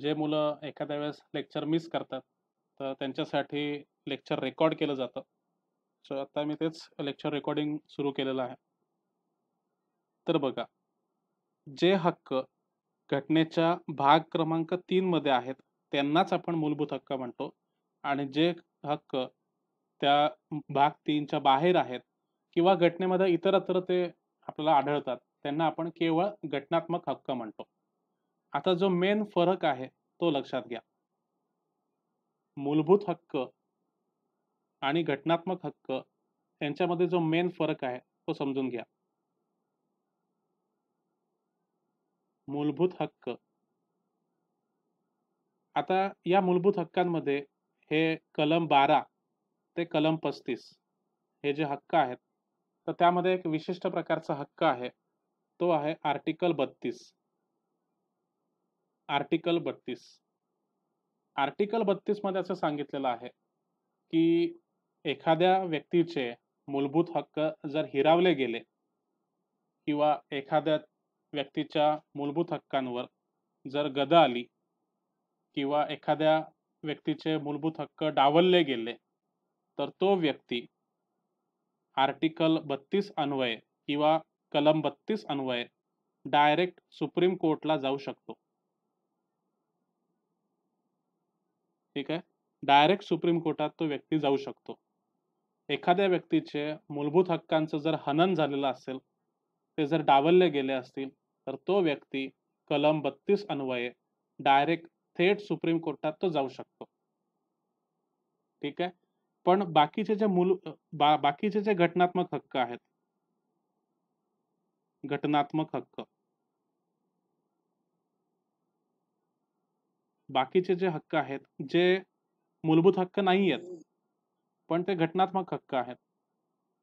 जे मुलं एखाद्या वेळेस लेक्चर मिस करतात, तर त्यांच्यासाठी लेक्चर रेकॉर्ड केलं जातं. सो आता मी तेच लेक्चर रेकॉर्डिंग सुरू केलेलं आहे. तर बघा, जे हक्क घटनेच्या भाग क्रमांक 3 मध्ये आहेत, त्यांनाच आपण मूलभूत हक्क म्हणतो आणि जे हक्क त्या भाग 3 च्या बाहेर आहेत किंवा घटनेमध्ये इतरत्र ते आपल्याला आढळतात, त्यांना आपण केवळ घटनात्मक हक्क म्हणतो. आता जो मेन फरक आहे, तो लक्षात घ्या. मूलभूत हक्क आणि घटनात्मक हक्क यांच्यामध्ये जो मेन फरक आहे, तो समजून घ्या. मूलभूत हक्क आता या मूलभूत हक्कांमध्ये हे कलम 12 ते कलम 35 हे जे हक्क आहेत, तर त्यामध्ये एक विशिष्ट प्रकारचा हक्क आहे. तो आहे आर्टिकल 32. आर्टिकल 32. आर्टिकल 32 मध्ये असं सांगितलेलं आहे, की एखाद्या व्यक्तीचे मूलभूत हक्क जर हिरावले गेले किंवा एखाद्या व्यक्तीच्या मूलभूत हक्कांवर जर गदा आली किंवा एखाद्या व्यक्तीचे मूलभूत हक्क डावलले गेले, तर तो व्यक्ती आर्टिकल 32 अन्वये किंवा कलम 32 अन्वये डायरेक्ट सुप्रीम कोर्टला जाऊ शकतो. ठीक आहे. डायरेक्ट सुप्रीम कोर्टात तो व्यक्ती जाऊ शकतो. एखाद्या व्यक्तीचे मूलभूत हक्कांचं जर हनन झालेलं असेल, ते जर डावलले गेले असतील, तर तो व्यक्ती कलम 32 अन्वये डायरेक्ट थेट सुप्रीम कोर्टात तो जाऊ शकतो. ठीक आहे. पण बाकीचे जे घटनात्मक हक्क आहेत, घटनात्मक हक्क बाकीचे जे हक्क आहेत, जे मूलभूत हक्क नाही आहेत, पण ते घटनात्मक हक्क आहेत.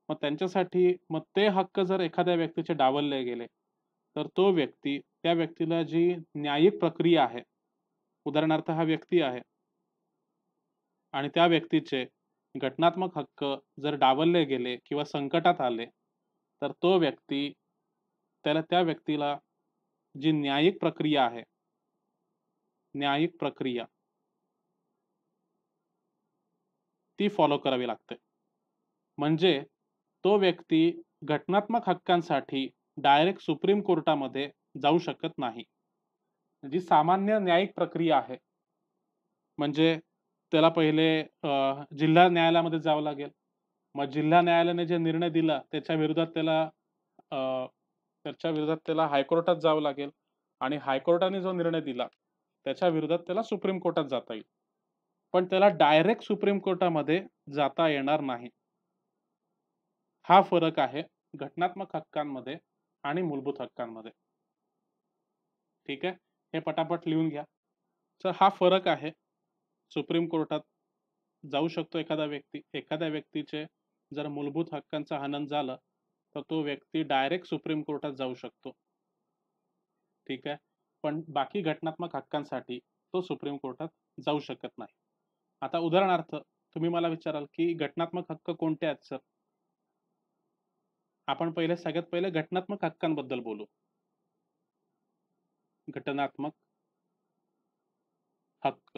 मग त्यांच्यासाठी मग ते हक्क जर एखाद्या व्यक्तीचे डावलले गेले, तर तो व्यक्ती त्या व्यक्तीला जी न्यायिक प्रक्रिया आहे, उदाहरणार्थ हा व्यक्ती आहे आणि त्या व्यक्तीचे घटनात्मक हक्क जर डावलले गेले किंवा संकटात आले, तर तो व्यक्ती त्या व्यक्तीला जी न्यायिक प्रक्रिया आहे, न्यायिक प्रक्रिया ती फॉलो करावी लागते. म्हणजे तो व्यक्ती घटनात्मक हक्कांसाठी डायरेक्ट सुप्रीम कोर्टामध्ये जाऊ शकत नाही. जी सामान्य न्यायिक प्रक्रिया आहे, म्हणजे त्याला पहिले जिल्हा न्यायालयामध्ये जावं लागेल. मग जिल्हा न्यायालयाने जे निर्णय दिला अ, त्याच्या विरोधात त्याला हायकोर्टात जावं लागेल आणि हायकोर्टाने जो निर्णय दिला, त्याच्या विरोधात त्याला सुप्रीम कोर्टात जाता येईल. पण त्याला डायरेक्ट सुप्रीम कोर्टामध्ये जाता येणार नाही. हा फरक आहे घटनात्मक हक्कांमध्ये आणि मूलभूत हक्कांमध्ये. ठीक आहे. हे पटापट लिहून घ्या. तर हा फरक आहे. सुप्रीम कोर्टात जाऊ शकतो एखादा व्यक्ती. एखाद्या व्यक्तीचे जर मूलभूत हक्कांचं हनन झालं, तर तो व्यक्ती डायरेक्ट सुप्रीम कोर्टात जाऊ शकतो. ठीक आहे. पण बाकी घटनात्मक हक्कांसाठी तो सुप्रीम कोर्टात जाऊ शकत नाही. आता उदाहरणार्थ तुम्ही मला विचाराल, की घटनात्मक हक्क कोणते आहेत सर? आपण सगळ्यात पहिले घटनात्मक हक्कांबद्दल बोलू. घटनात्मक हक्क.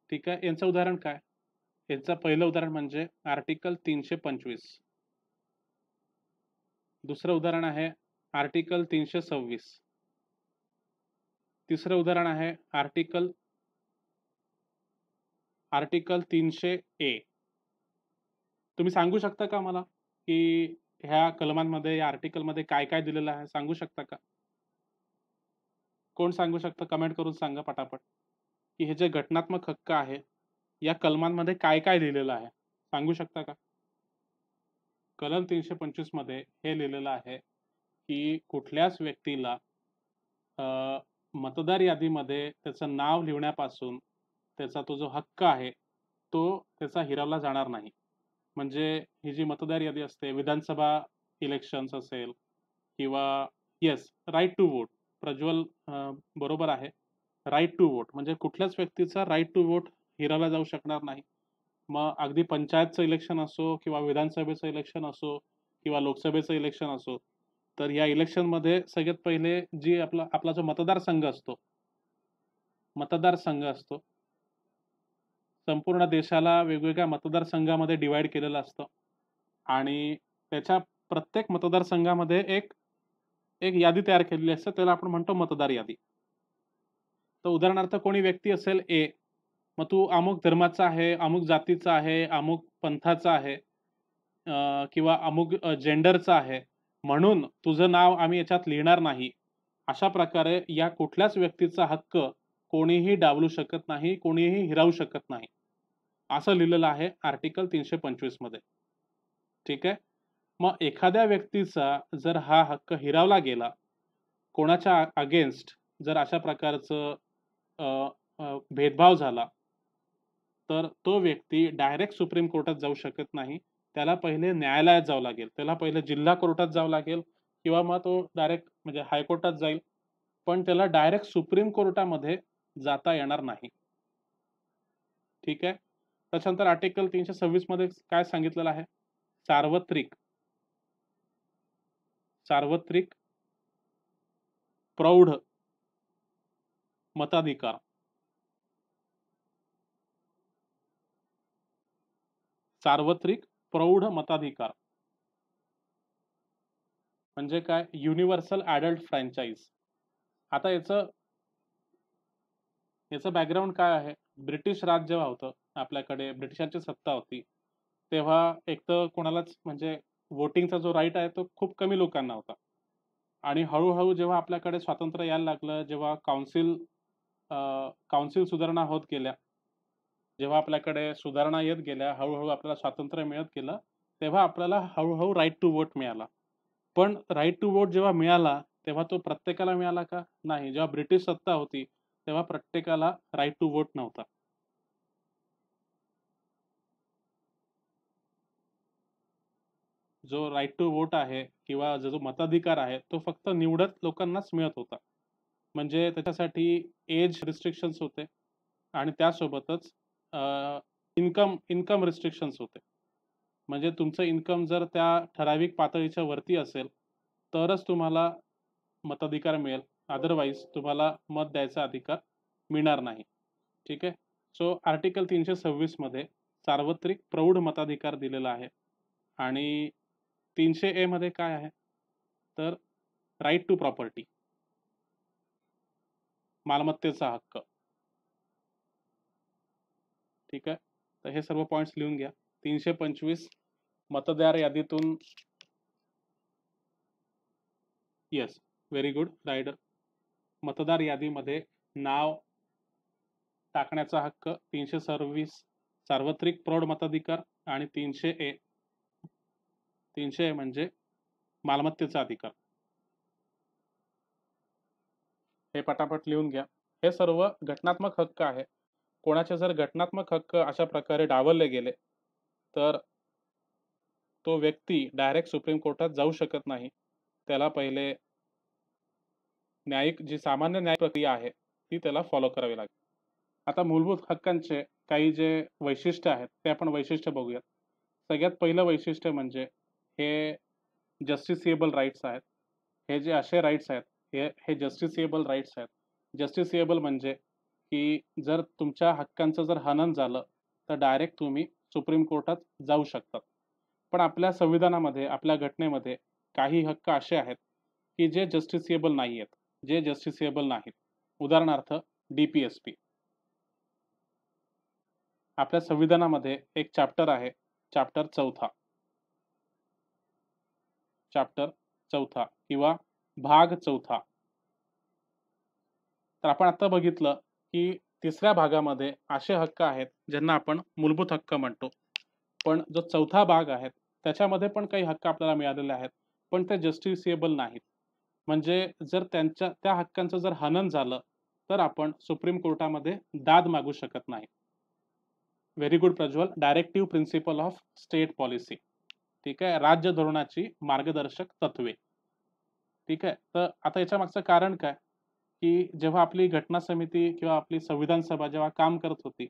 ठीक आहे. यांचं उदाहरण काय? याचं पहिलं उदाहरण म्हणजे आर्टिकल 325. दुसरं उदाहरण आहे आर्टिकल 326. तिसरं उदाहरण आहे आर्टिकल आर्टिकल 300 ए. तुम्ही सांगू शकता का मला, की ह्या कलमांमध्ये, या आर्टिकलमध्ये काय-काय दिलेलं आहे? सांगू शकता का? कोण सांगू शकतं? कमेंट करून सांगा पटापट, की हे जे घटनात्मक हक्क आहे, या कलमांमध्ये काय-काय लिहिलेलं आहे? सांगू शकता का? कलम 325 मध्ये हे लिहिलेलं आहे, की कुठल्याच व्यक्तीला मतदार यादीमध्ये त्याचं नाव लिहिण्यापासून त्याचा तो जो हक्क आहे, तो त्याचा हिरावला जाणार नाही. म्हणजे ही जी मतदार यादी असते, विधानसभा इलेक्शन्स असेल किंवा yes, right to vote. Prajwal बरोबर आहे. राइट टू वोट म्हणजे कुठल्याच व्यक्तीचा राइट टू वोट हिरावला जाऊ शकणार नाही. मग अगदी पंचायतचं इलेक्शन असो किंवा विधानसभेचं इलेक्शन असो किंवा लोकसभेचं इलेक्शन असो, तर या इलेक्शनमध्ये सगळ्यात पहिले जी आपला जो मतदारसंघ असतो, संपूर्ण देशाला वेगवेगळ्या मतदारसंघामध्ये डिवाइड केलेलं असतं आणि त्याच्या प्रत्येक मतदारसंघामध्ये एक एक यादी तयार केलेली असते, त्याला आपण म्हणतो मतदार यादी. तर उदाहरणार्थ कोणी व्यक्ती असेल ए, मग तू अमुक धर्माचा आहे, अमुक जातीचा आहे, अमुक पंथाचा आहे किंवा अमुक जेंडरचा आहे, म्हणून तुझं नाव आम्ही याच्यात लिहिणार नाही. अशा प्रकारे या कुठल्याच व्यक्तीचा हक्क कोणीही डावलू शकत नाही, कोणीही हिरावू शकत नाही. असं लिहिलेलं आहे आर्टिकल 325 मध्ये. ठीक आहे. मग एखाद्या व्यक्तीचा जर हा हक्क हिरावला गेला, कोणाच्या अगेन्स्ट जर अशा प्रकारचं अ, भेदभाव झाला, तर तो व्यक्ती डायरेक्ट सुप्रीम कोर्टात जाऊ शकत नाही. त्याला पहिले न्यायालयात जावं लागेल. त्याला पहिले जिल्हा कोर्टात जावं लागेल किंवा मग तो डायरेक्ट म्हणजे हायकोर्टात जाईल. पण त्याला डायरेक्ट सुप्रीम कोर्टामध्ये जाता येणार नाही. ठीक आहे. त्याच्यानंतर आर्टिकल 326 मध्ये काय सांगितलेलं आहे? सार्वत्रिक सार्वत्रिक प्रौढ मताधिकार. सार्वत्रिक प्रौढ मताधिकार म्हणजे काय? Universal adult franchise. आता याचं याचं बॅकग्राऊंड काय आहे? ब्रिटिश राज जेव्हा होतं, आपल्याकडे ब्रिटिशांची सत्ता होती, तेव्हा एक तर कोणालाच म्हणजे व्होटिंगचा जो राईट आहे तो खूप कमी लोकांना होता. आणि हळू-हळू जेव्हा आपल्याकडे स्वातंत्र्य यायला लागलं, जेव्हा काउन्सिल सुधारणा होत गेल्या, जेव्हा आपल्याकडे सुधारणा येत गेल्या, हळू-हळू आपल्याला स्वातंत्र्य मिळत गेलं, तेव्हा आपल्याला हळू-हळू राईट टू वोट मिळाला. पण राईट टू वोट जेव्हा मिळाला, तेव्हा तो प्रत्येकाला मिळाला का? नाही. जेव्हा ब्रिटिश सत्ता होती, तेव्हा प्रत्येकाला राईट टू वोट नव्हता. जो राईट टू वोट आहे किंवा जो मताधिकार आहे, तो फक्त निवडक लोकांनाच मिळत होता. म्हणजे त्याच्यासाठी एज रिस्ट्रिक्शन्स होते आणि त्यासोबतच इन्कम इन्कम रिस्ट्रिक्शन्स होते. म्हणजे तुमचं इन्कम जर त्या ठराविक पातळीच्या वरती असेल, तरच तुम्हाला मताधिकार मिळेल. अदरवाईज तुम्हाला मत द्यायचा अधिकार मिळणार नाही. ठीक आहे. सो आर्टिकल 326 मध्ये सार्वत्रिक प्रौढ मताधिकार दिलेला आहे आणि 300A मध्ये काय आहे? तर राईट टू प्रॉपर्टी, मालमत्तेचा हक्क. ठीक आहे. तर हे सर्व पॉइंट्स लिहून घ्या. 325 मतदार यादीतून येस, व्हेरी गुड रायडर. मतदार यादीमध्ये नाव टाकण्याचा हक्क, 326 सार्वत्रिक प्रौढ मताधिकार आणि 300A 300A म्हणजे मालमत्तेचा अधिकार. हे पटापट लिहून घ्या. हे सर्व घटनात्मक हक्क आहे. कोणाचे जर घटनात्मक हक्क अशा प्रकारे डावलले गेले, तर तो व्यक्ती डायरेक्ट सुप्रीम कोर्टात जाऊ शकत नाही. त्याला पहिले जी सामान्य न्याय प्रक्रिया आहे, ती त्याला फॉलो करावी लागेल. आता मूलभूत हक्कांचे काही जे वैशिष्ट्य आहेत, ते आपण वैशिष्ट्य बघूयात. सगळ्यात पहिलं वैशिष्ट्य म्हणजे हे जस्टिसिएबल राईट्स आहेत. हे जे असे राईट्स आहेत, हे जस्टिसिएबल राईट्स आहेत. जस्टिसिएबल म्हणजे की जर तुमच्या हक्कांचं जर हनन झालं, तर डायरेक्ट तुम्ही सुप्रीम कोर्टात जाऊ शकतात. पण आपल्या संविधानामध्ये, आपल्या घटनेमध्ये काही हक्क असे आहेत, की जे जस्टिसिएबल नाहीयेत, जे जस्टिसिएबल नाहीत. उदाहरणार्थ डी-पी-एस-पी. आपल्या संविधानामध्ये एक चॅप्टर आहे, चॅप्टर 4था. चॅप्टर 4था किंवा भाग 4था. तर आपण आता बघितलं, की तिसऱ्या भागामध्ये असे हक्क आहेत, ज्यांना आपण मूलभूत हक्क म्हणतो. पण जो 4था भाग आहे, त्याच्यामध्ये पण काही हक्क आपल्याला मिळालेले आहेत, पण ते जस्टिसिएबल नाहीत. म्हणजे जर त्या हक्कांचं जर हनन झालं, तर आपण सुप्रीम कोर्टामध्ये दाद मागू शकत नाही. Very good Prajwal. Directive principle of state policy. ठीक आहे. राज्य धोरणाची मार्गदर्शक तत्वे. ठीक आहे. तर आता याच्या मागचं कारण काय? की जेव्हा आपली घटना समिती किंवा आपली संविधान सभा जेव्हा काम करत होती,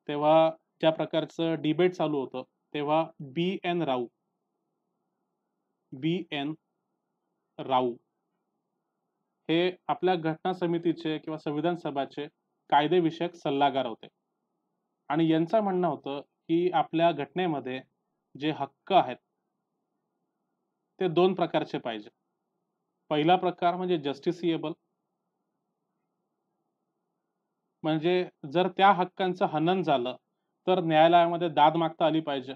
तेव्हा ज्या प्रकारचं डिबेट चालू होतं, तेव्हा बी. एन. राऊ राऊ हे आपल्या घटना समितीचे किंवा संविधान सभाचे कायदेविषयक सल्लागार होते आणि यांचं म्हणणं होतं की आपल्या घटनेमध्ये जे हक्क आहेत ते दोन प्रकारचे पाहिजे. पहिला प्रकार म्हणजे जस्टिसिएबल, म्हणजे जर त्या हक्कांचं हनन झालं तर न्यायालयामध्ये दाद मागता आली पाहिजे.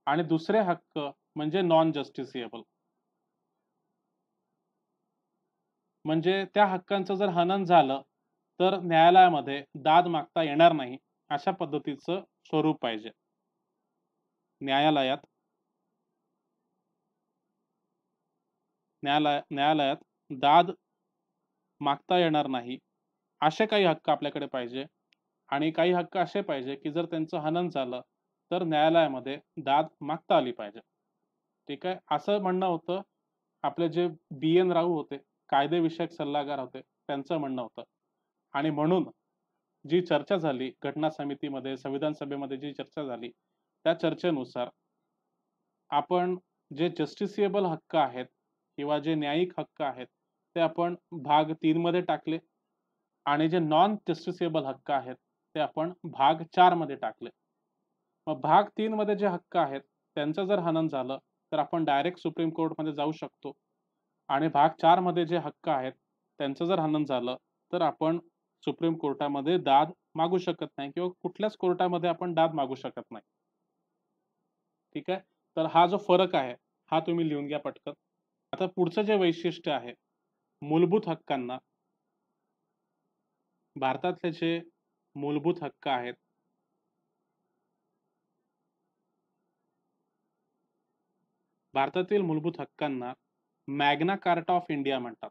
आणि दुसरे हक्क म्हणजे नॉन जस्टिसिएबल, म्हणजे त्या हक्कांचं जर हनन झालं तर न्यायालयामध्ये दाद मागता येणार नाही अशा पद्धतीचं स्वरूप पाहिजे. न्यायालयात न्यायालयात दाद मागता येणार नाही असे काही हक्क आपल्याकडे पाहिजे आणि काही हक्क असे पाहिजे की जर त्यांचं हनन झालं तर न्यायालयामध्ये दाद मागता आली पाहिजे. ठीक आहे, असं म्हणणं होतं आपले जे बी.एन. राऊ होते, कायदेविषयक सल्लागार होते, त्यांचं म्हणणं होतं. आणि म्हणून जी चर्चा झाली घटना समितीमध्ये, संविधान सभेमध्ये जी चर्चा झाली त्या चर्चेनुसार आपण जे जस्टिसिएबल हक्क आहेत किंवा जे न्यायिक हक्क आहेत ते आपण भाग 3 मध्ये टाकले आणि जे नॉन जस्टिसिएबल हक्क आहेत ते आपण भाग 4 मध्ये टाकले. मग भाग 3 मध्ये जे हक्क आहेत त्यांचं जर हनन झालं तर आपण डायरेक्ट सुप्रीम कोर्टमध्ये जाऊ शकतो आणि भाग 4 मध्ये जे हक्क आहेत त्यांचं जर हनन झालं तर आपण सुप्रीम कोर्टामध्ये दाद मागू शकत नाही किंवा कुठल्याच कोर्टामध्ये आपण दाद मागू शकत नाही. ठीक आहे, तर हा जो फरक आहे हा तुम्ही लिहून घ्या पटकन. आता पुढचं जे वैशिष्ट्य आहे मूलभूत हक्कांना, भारतातले जे मूलभूत हक्क आहेत भारतातील मूलभूत हक्कांना मॅग्ना कार्टा ऑफ इंडिया म्हणतात.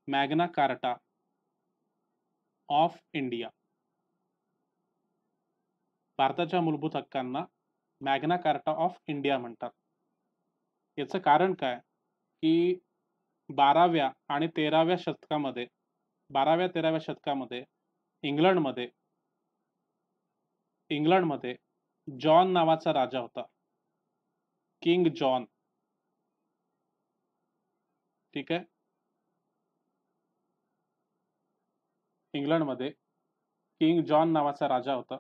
मॅग्ना कार्टा ऑफ इंडिया, भारताच्या मूलभूत हक्कांना मॅग्ना कार्टा ऑफ इंडिया म्हणतात. याचं कारण काय की 12व्या आणि 13व्या शतकामध्ये 12व्या-13व्या शतकामध्ये इंग्लंडमध्ये इंग्लंडमध्ये जॉन नावाचा राजा होता, किंग जॉन. ठीक आहे, इंग्लंडमध्ये किंग जॉन नावाचा राजा होता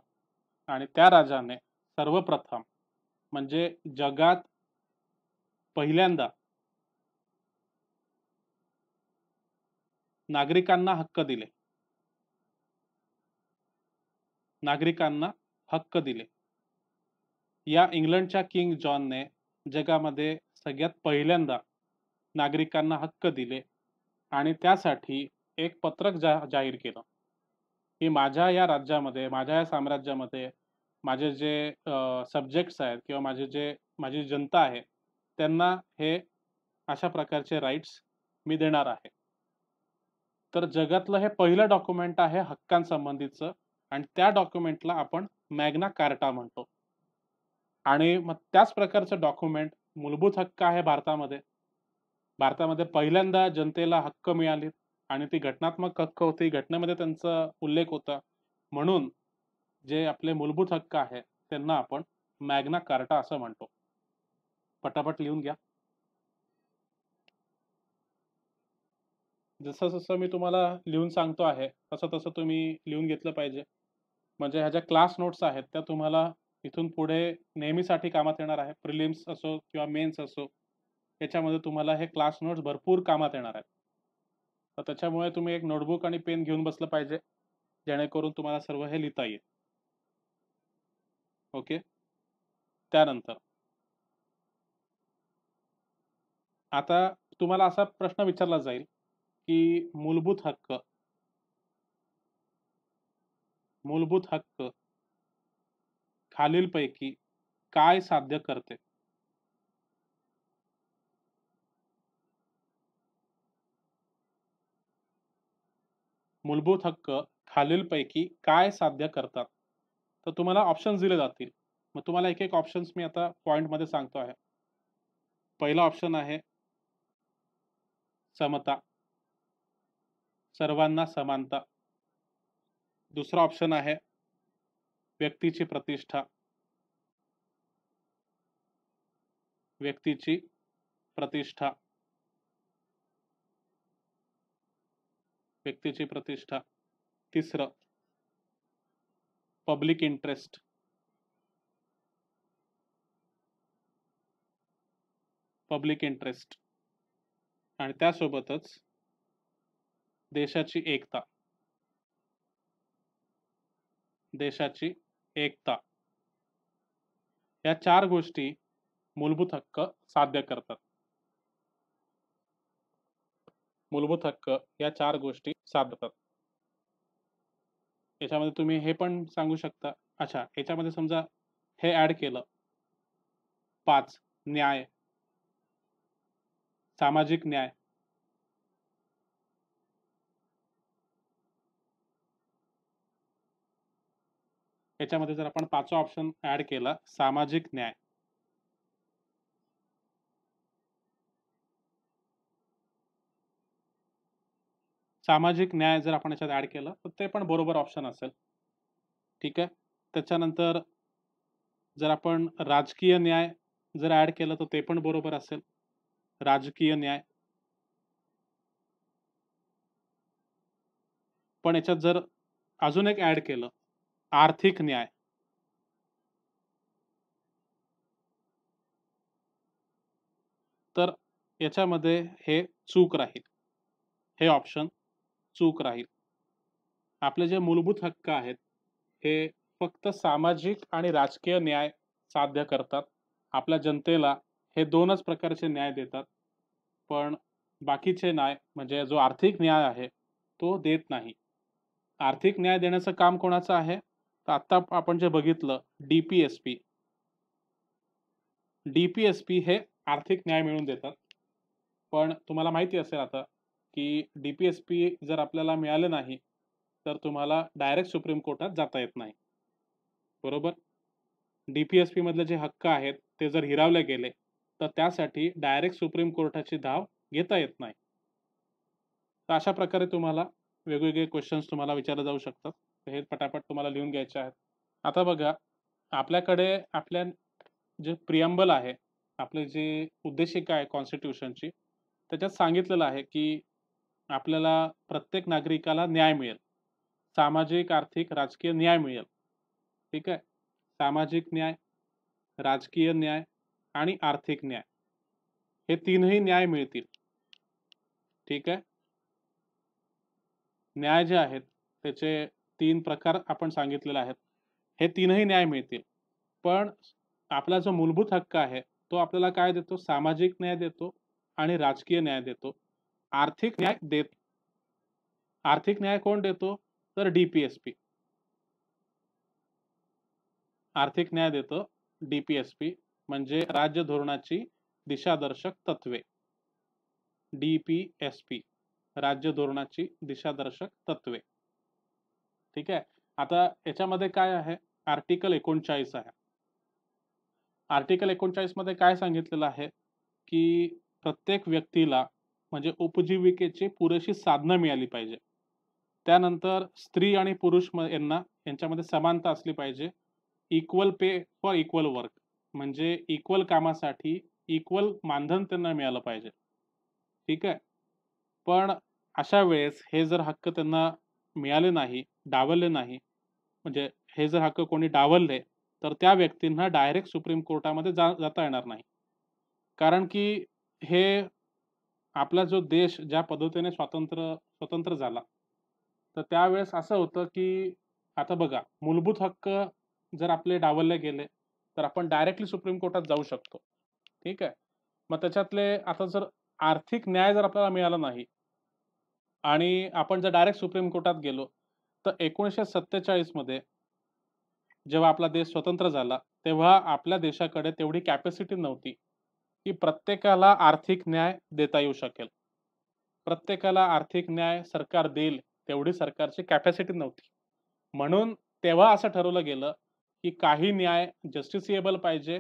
आणि त्या राजाने सर्वप्रथम म्हणजे जगात पहिल्यांदा नागरिकांना हक्क दिले. नागरिकांना हक्क दिले. या इंग्लंडच्या किंग जॉनने जगामध्ये सगळ्यात पहिल्यांदा नागरिकांना हक्क दिले आणि त्यासाठी एक पत्रक जाहीर केलं की माझ्या या राज्यामध्ये, माझ्या या साम्राज्यामध्ये माझे जे सब्जेक्ट्स आहेत किंवा माझी जनता आहे त्यांना हे अशा प्रकारचे राईट्स मी देणार आहे. तर जगातलं हे पहिलं डॉक्युमेंट आहे हक्कांसंबंधीचं आणि त्या डॉक्युमेंटला आपण मॅग्ना कार्टा म्हणतो. आणि मग त्याच प्रकारचं डॉक्युमेंट मूलभूत हक्क आहे भारतामध्ये. भारतामध्ये पहिल्यांदा जनतेला हक्क मिळाले आणि ती घटनात्मक हक्क होती, घटनेमध्ये त्यांचा उल्लेख होता. म्हणून जे आपले मूलभूत हक्क आहे त्यांना आपण मॅग्ना कार्टा असं म्हणतो. पटापट लिहून घ्या. जसं जसं मी तुम्हाला लिहून सांगतो आहे तसं तसं तुम्ही लिहून घेतलं पाहिजे. म्हणजे ह्या ज्या क्लास नोट्स आहेत त्या तुम्हाला इथून पुढे नेहमीसाठी कामात येणार आहे. प्रिलिम्स असो किंवा मेन्स असो याच्यामध्ये तुम्हाला हे क्लास नोट्स भरपूर कामात येणार आहेत. तर त्याच्यामुळे तुम्ही एक नोटबुक आणि पेन घेऊन बसलं पाहिजे जेणेकरून तुम्हाला सर्व हे लिहिता येईल. ओके, त्यानंतर आता तुम्हाला असा प्रश्न विचारला जाईल की मूलभूत हक्क खालीलपैकी काय साध्य करते? मूलभूत हक्क खालीलपैकी काय साध्य करतात? तर तुम्हाला ऑप्शन्स दिले जातील. मग तुम्हाला एक एक ऑप्शन्स मी आता पॉइंटमध्ये सांगतो आहे. पहिला ऑप्शन आहे समता, सर्वांना समानता. दुसरा ऑप्शन आहे व्यक्तीची प्रतिष्ठा, व्यक्तीची प्रतिष्ठा, व्यक्तीची प्रतिष्ठा. तिसरं पब्लिक इंटरेस्ट, पब्लिक इंटरेस्ट. आणि त्यासोबतच देशाची एकता, देशाची एकता. या 4 गोष्टी मूलभूत हक्क साध्य करतात. मूलभूत हक्क या 4 गोष्टी साधतात. याच्यामध्ये तुम्ही हे पण सांगू शकता. अच्छा, याच्यामध्ये समजा हे ऍड केलं. 5 न्याय, सामाजिक न्याय. याच्यामध्ये जर आपण 5वा ऑप्शन ऍड केला, सामाजिक न्याय. सामाजिक न्याय जर आपण याच्यात ऍड केलं तर ते पण बरोबर ऑप्शन असेल. ठीक आहे. त्याच्यानंतर जर आपण राजकीय न्याय जर ऍड केलं तर ते पण बरोबर असेल. राजकीय न्याय. पण याच्यात जर अजून एक ऍड केलं, आर्थिक न्याय. तर याच्यामध्ये हे चूक राहील. हे ऑप्शन चूक राहील. आपले जे मूलभूत हक्क आहेत हे फक्त सामाजिक आणि राजकीय न्याय साध्य करतात. आपल्या जनतेला हे 2च प्रकारचे न्याय देतात. पण बाकीचे न्याय म्हणजे जो आर्थिक न्याय आहे तो देत नाही. आर्थिक न्याय देण्याचं काम कोणाचं आहे? तर आता आपण जे बघितलं DPSP. DPSP हे आर्थिक न्याय मिळवून देतात. पण तुम्हाला माहिती असेल आता की DPSP जर आपल्याला मिळाले नाही तर तुम्हाला डायरेक्ट सुप्रीम कोर्टात जाता येत नाही. बरोबर? DPSP मधले जे हक्क आहेत ते जर हिरावले गेले तर त्यासाठी डायरेक्ट सुप्रीम कोर्टाची धाव घेता येत नाही. तर अशा प्रकारे तुम्हाला वेगवेगळे क्वेश्चन्स तुम्हाला विचारले जाऊ शकतात. हे पटापट तुम्हाला लिहून घ्यायचे आहेत. आता बघा, आपल्याकडे आपल्या जे प्रिअम्बल आहे, आपली जी उद्देशिका आहे कॉन्स्टिट्यूशनची, त्याच्यात सांगितलेलं आहे की आपल्याला प्रत्येक नागरिकाला न्याय मिळेल. सामाजिक, आर्थिक, राजकीय न्याय मिळेल. ठीक आहे. सामाजिक न्याय, राजकीय न्याय आणि आर्थिक न्याय हे 3ही न्याय मिळतील. ठीक आहे. न्याय जे आहेत त्याचे 3 प्रकार आपण सांगितलेले आहेत. हे 3ही न्याय मिळतील. पण आपला जो मूलभूत हक्क आहे तो आपल्याला काय देतो? सामाजिक न्याय देतो आणि राजकीय न्याय देतो. आर्थिक न्याय आर्थिक न्याय कोण देतो? तर DPSP. आर्थिक न्याय देतो DPSP म्हणजे राज्य धोरणाची दिशादर्शक तत्वे. DPSP राज्य धोरणाची दिशादर्शक तत्वे. ठीक आहे. आता याच्यामध्ये काय आहे? आर्टिकल 39 आहे. आर्टिकल 39 मध्ये काय सांगितलेलं आहे की प्रत्येक व्यक्तीला म्हणजे उपजीविकेची पुरेशी साधनं मिळाली पाहिजे. त्यानंतर स्त्री आणि पुरुष यांच्यामध्ये समानता असली पाहिजे. Equal pay for equal work म्हणजे इक्वल कामासाठी इक्वल मानधन त्यांना मिळालं पाहिजे. ठीक आहे. पण अशा वेळेस हे जर हक्क त्यांना मिळाले नाही, डावलले नाही, म्हणजे हे जर हक्क कोणी डावलले तर त्या व्यक्तींना डायरेक्ट सुप्रीम कोर्टामध्ये जाता येणार नाही. कारण की हे आपला जो देश ज्या पद्धतीने स्वतंत्र झाला तर त्यावेळेस असं होतं की आता बघा, मूलभूत हक्क जर आपले डावलले गेले तर आपण डायरेक्टली सुप्रीम कोर्टात जाऊ शकतो. ठीक आहे. मग त्याच्यातले आता जर आर्थिक न्याय जर आपल्याला मिळाला नाही आणि आपण जर डायरेक्ट सुप्रीम कोर्टात गेलो तर 1947 मध्ये जेव्हा आपला देश स्वतंत्र झाला तेव्हा आपल्या देशाकडे तेवढी कॅपॅसिटी नव्हती की प्रत्येकाला आर्थिक न्याय देता येऊ शकेल. प्रत्येकाला आर्थिक न्याय सरकार देईल तेवढी सरकारची कॅपॅसिटी नव्हती. म्हणून तेव्हा असं ठरवलं गेलं की काही न्याय जस्टिसिएबल पाहिजे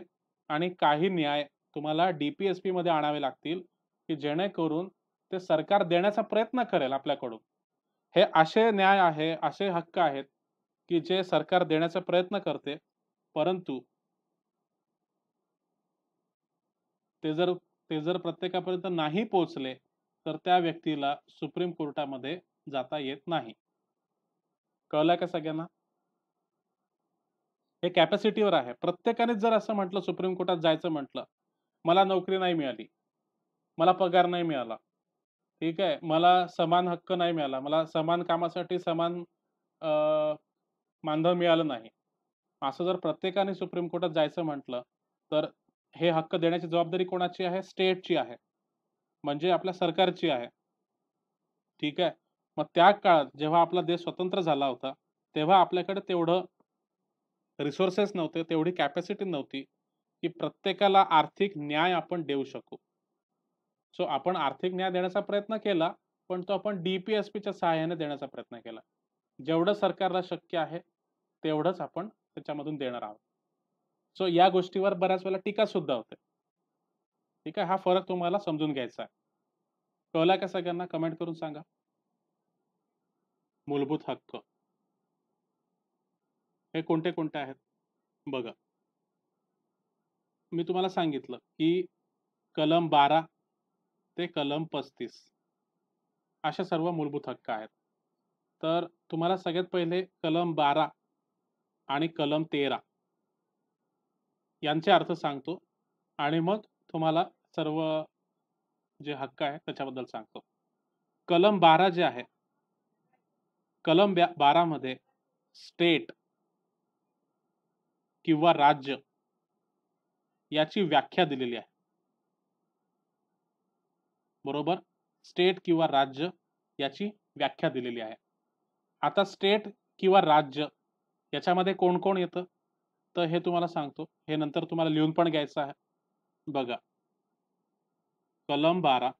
आणि काही न्याय तुम्हाला DPSP मध्ये आणावे लागतील की जेणेकरून ते सरकार देण्याचा प्रयत्न करेल आपल्याकडून. हे असे न्याय आहे, असे हक्क आहेत की जे सरकार देण्याचा प्रयत्न करते, परंतु ते जर ते जर प्रत्येकापर्यंत नाही पोहोचले तर त्या व्यक्तीला सुप्रीम कोर्टामध्ये जाता येत नाही. कळलं का सगळ्यांना? हे कॅपॅसिटीवर आहे. प्रत्येकानेच जर असं म्हटलं सुप्रीम कोर्टात जायचं म्हटलं, मला नोकरी नाही मिळाली, मला पगार नाही मिळाला, ठीक आहे, मला समान हक्क नाही मिळाला, मला समान कामासाठी समान अ, मानधन मिळालं नाही. असं जर प्रत्येकाने सुप्रीम कोर्टात जायचं म्हटलं, तर हे हक्क देण्याची जबाबदारी कोणाची आहे? स्टेटची आहे. म्हणजे आपल्या सरकारची आहे. ठीक आहे. मग त्या काळात जेव्हा आपला देश स्वतंत्र झाला होता, तेव्हा आपल्याकडे तेवढं रिसोर्सेस नव्हते, तेवढी कॅपॅसिटी नव्हती, की प्रत्येकाला आर्थिक न्याय आपण देऊ शकू. सो आपण आर्थिक न्याय देण्याचा प्रयत्न केला, पण तो आपण डी-पी-एस-पीच्या सहाय्याने देण्याचा प्रयत्न केला. जेवढं सरकारला शक्य आहे, तेवढंच आपण त्याच्यामधून देणार आहोत. सो या गोष्टीवर बऱ्याच वेळेला टीका सुद्धा होते. ठीक आहे. हा फरक तुम्हाला समजून घ्यायचा आहे. कळला का सगळ्यांना? कमेंट करून सांगा. मूलभूत हक्क हे कोणते कोणते आहेत? बघा. मी तुम्हाला सांगितलं, की कलम 12 ते कलम 35 अशा सर्व मूलभूत हक्क आहेत. तर तुम्हाला सगळ्यात पहिले कलम 12 आणि कलम 13 यांचे अर्थ सांगतो आणि मग तुम्हाला सर्व जे हक्क आहेत त्याच्याबद्दल सांगतो. कलम 12 जे आहे, कलम 12 मध्ये स्टेट किंवा राज्य याची व्याख्या दिलेली आहे. बरोबर? स्टेट किंवा राज्य याची व्याख्या दिलेली आहे. आता स्टेट किंवा राज्य याच्यामध्ये कोण-कोण येतं? तर हे तुम्हाला सांगतो. हे नंतर तुम्हाला लिहून पण घ्यायचं आहे. बघा. कलम 12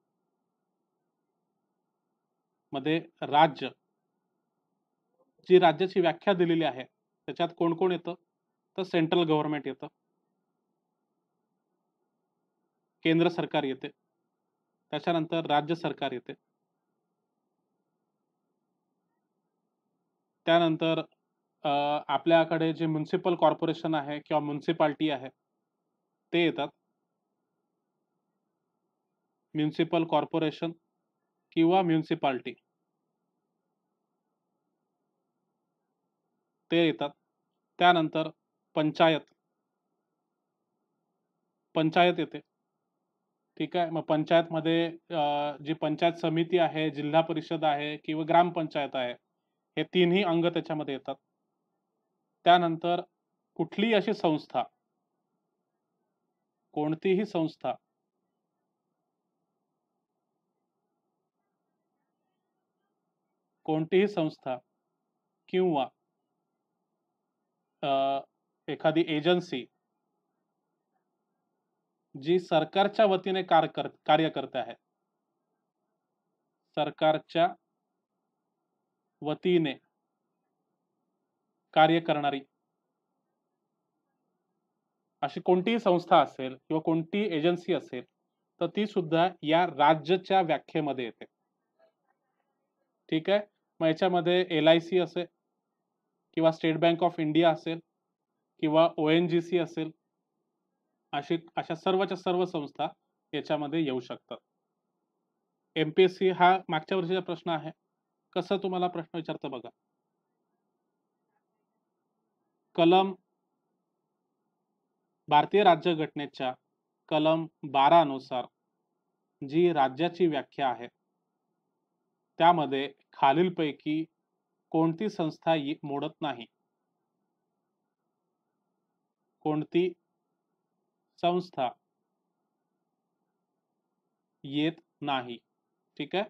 मध्ये राज्य जी राज्याची व्याख्या दिलेली आहे, त्याच्यात कोण-कोण येतं? तर सेंट्रल गव्हर्नमेंट येतं. केंद्र सरकार येते. त्याच्यानंतर राज्य सरकार येते. त्यानंतर आपल्याकडे जे म्युनिसिपल कॉर्पोरेशन आहे किंवा म्युनिसिपालिटी आहे, ते येतात. म्युनिसिपल कॉर्पोरेशन किंवा म्युनिसिपालिटी ते येतात. त्यानंतर पंचायत, पंचायत येते. ठीक आहे. मग पंचायतमध्ये जी पंचायत समिती आहे, जिल्हा परिषद आहे किंवा ग्रामपंचायत आहे, हे तिन्ही अंग त्याच्यामध्ये येतात. त्यानंतर कुठलीही अशी संस्था, कोणतीही संस्था कोणतीही संस्था किंवा एखादी एजन्सी जी सरकारच्या वतीने कार्य करते आहे. सरकारच्या वतीने कार्य करणारी अशी कोणतीही संस्था असेल किंवा कोणतीही एजन्सी असेल, तर ती सुद्धा या राज्याच्या व्याख्येमध्ये येते. ठीक आहे. मग याच्यामध्ये एल-आय-सी असेल किंवा स्टेट बँक ऑफ इंडिया असेल किंवा ओ-एन-जी-सी असेल, अशा सर्वच्या सर्व संस्था याच्यामध्ये येऊ शकतात. एम-पी-एस-सी हा मागच्या वर्षीचा प्रश्न आहे. कसं तुम्हाला प्रश्न विचारतं बघा. कलम भारतीय राज्यघटनेच्या कलम 12 नुसार जी राज्याची व्याख्या आहे, त्यामध्ये खालीलपैकी कोणती संस्था मोडत नाही? कोणती संस्था येत नाही? ठीक आहे.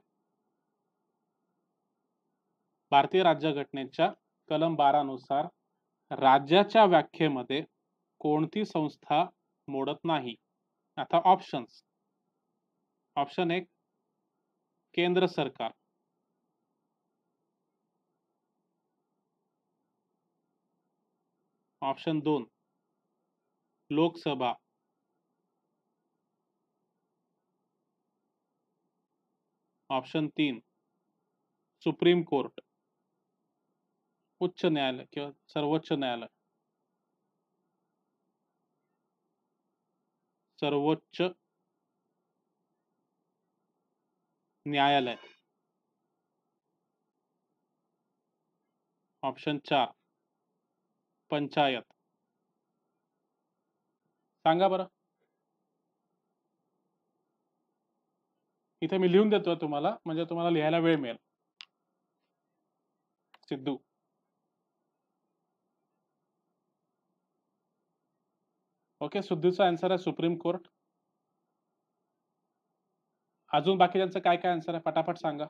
भारतीय राज्यघटनेच्या कलम 12 नुसार राज्याच्या व्याख्येमध्ये कोणती संस्था मोडत नाही? आता ऑप्शन्स. ऑप्शन 1 केंद्र सरकार. Option 2 Lok Sabha. Option 3 supreme court, उच्च न्यायालय किंवा सर्वोच्च न्यायालय. सर्वोच्च न्यायालय. ऑप्शन 4 पंचायत. सांगा बरं. इथे मी लिहून देतोय तुम्हाला, म्हणजे तुम्हाला लिहायला वेळ मिळेल. सिद्धू. ओके, सिद्धूचा आन्सर आहे सुप्रीम कोर्ट. अजून बाकीच्यांचं काय काय आन्सर आहे पटापट सांगा.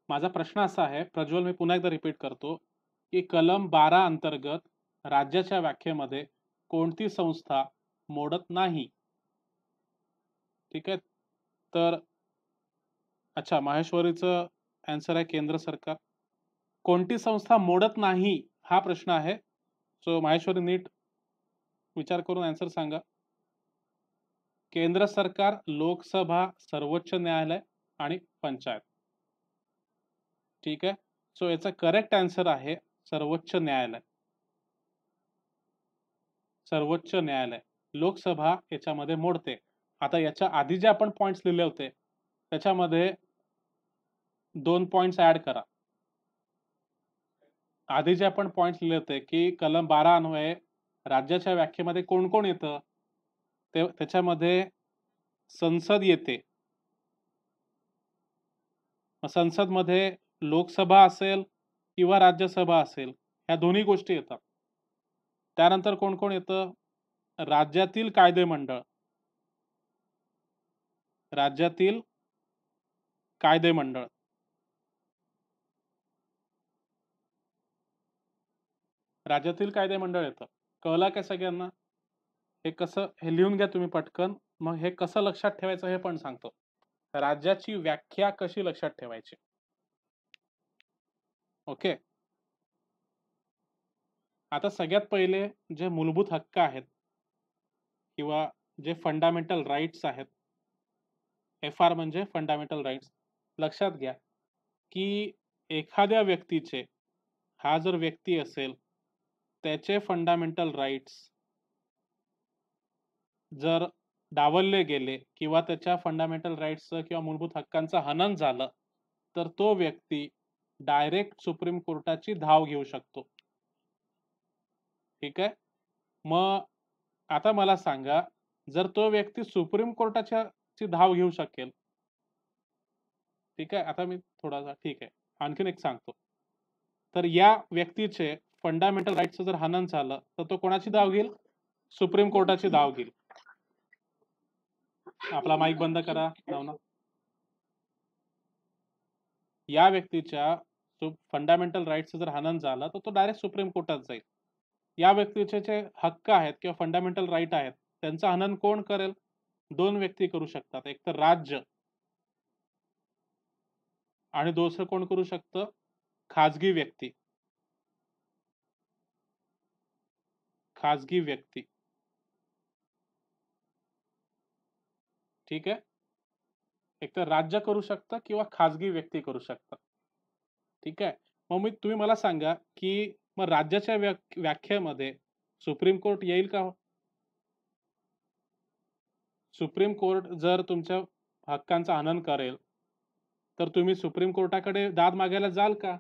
माझा प्रश्न असा आहे प्रज्वल, मी पुन्हा एकदा रिपीट करतो की कलम 12 अंतर्गत राज्याच्या व्याख्येमध्ये कोणती संस्था मोडत नाही. ठीक आहे. तर अच्छा, माहेश्वरीचं आन्सर आहे केंद्र सरकार. कोणती संस्था मोडत नाही हा प्रश्न आहे. सो माहेश्वरी नीट विचार करून आन्सर सांगा. केंद्र सरकार, लोकसभा, सर्वोच्च न्यायालय आणि पंचायत. ठीक आहे. सो याचा करेक्ट आन्सर आहे सर्वोच्च न्यायालय. सर्वोच्च न्यायालय. लोकसभा याच्यामध्ये मोडते. आता याच्या आधी जे आपण पॉइंट्स लिहिले होते त्याच्यामध्ये 2 पॉइंट्स ऍड करा. आधी जे आपण पॉइंट्स लिहिले होते की कलम 12 अन्वये राज्याच्या व्याख्येमध्ये कोण कोण येतं, त्याच्यामध्ये संसद येते. संसदमध्ये लोकसभा असेल किंवा राज्यसभा असेल, ह्या दोन्ही गोष्टी येतात. त्यानंतर कोण कोण येतं, राज्यातील कायदेमंडळ. राज्यातील कायदेमंडळ. राज्यातील कायदेमंडळ येतं. कळलं काय सगळ्यांना? हे कसं, हे लिहून घ्या तुम्ही पटकन. मग हे कसं लक्षात ठेवायचं हे पण सांगतो. राज्याची व्याख्या कशी लक्षात ठेवायची. ओके. आता सगळ्यात पहिले जे मूलभूत हक्क आहेत किंवा जे फंडामेंटल राईट्स आहेत, FR म्हणजे फंडामेंटल राईट्स. लक्षात घ्या की एखाद्या व्यक्तीचे, हा जर व्यक्ती असेल, त्याचे फंडामेंटल राईट्स जर डावलले गेले किंवा त्याच्या फंडामेंटल राईट्सचं किंवा मूलभूत हक्कांचं हनन झालं, तर तो व्यक्ती डायरेक्ट सुप्रीम कोर्टाची धाव घेऊ शकतो. ठीक आहे. मग आता मला सांगा, जर तो व्यक्ती सुप्रीम कोर्टाची धाव घेऊ शकेल, ठीक आहे, आता मी थोडासा, ठीक आहे, आणखीन एक सांगतो. तर या व्यक्तीचे फंडामेंटल राईट्सचं जर हनन झालं तर तो कोणाची धाव घेईल, सुप्रीम कोर्टाची धाव घेईल. आपला माईक बंद करा नवना. या व्यक्तीच्या फंडामेंटल राईट्सचं जर हनन झालं तर तो डायरेक्ट सुप्रीम कोर्टात जाईल. या व्यक्तीचे जे हक्क आहेत किंवा फंडामेंटल राईट आहेत त्यांचं हनन कोण करेल, 2 व्यक्ती करू शकतात. एक तर राज्य आणि दुसरं कोण करू शकतं, खाजगी व्यक्ती. खाजगी व्यक्ती. ठीक आहे. एक तर राज्य करू शकतं किंवा खाजगी व्यक्ती करू शकतं. ठीक आहे. मग तुम्ही मला सांगा की मग राज्याच्या व्याख्येमध्ये सुप्रीम कोर्ट येईल का? सुप्रीम कोर्ट जर तुमच्या हक्कांचं हनन करेल तर तुम्ही सुप्रीम कोर्टाकडे दाद मागायला जाल का?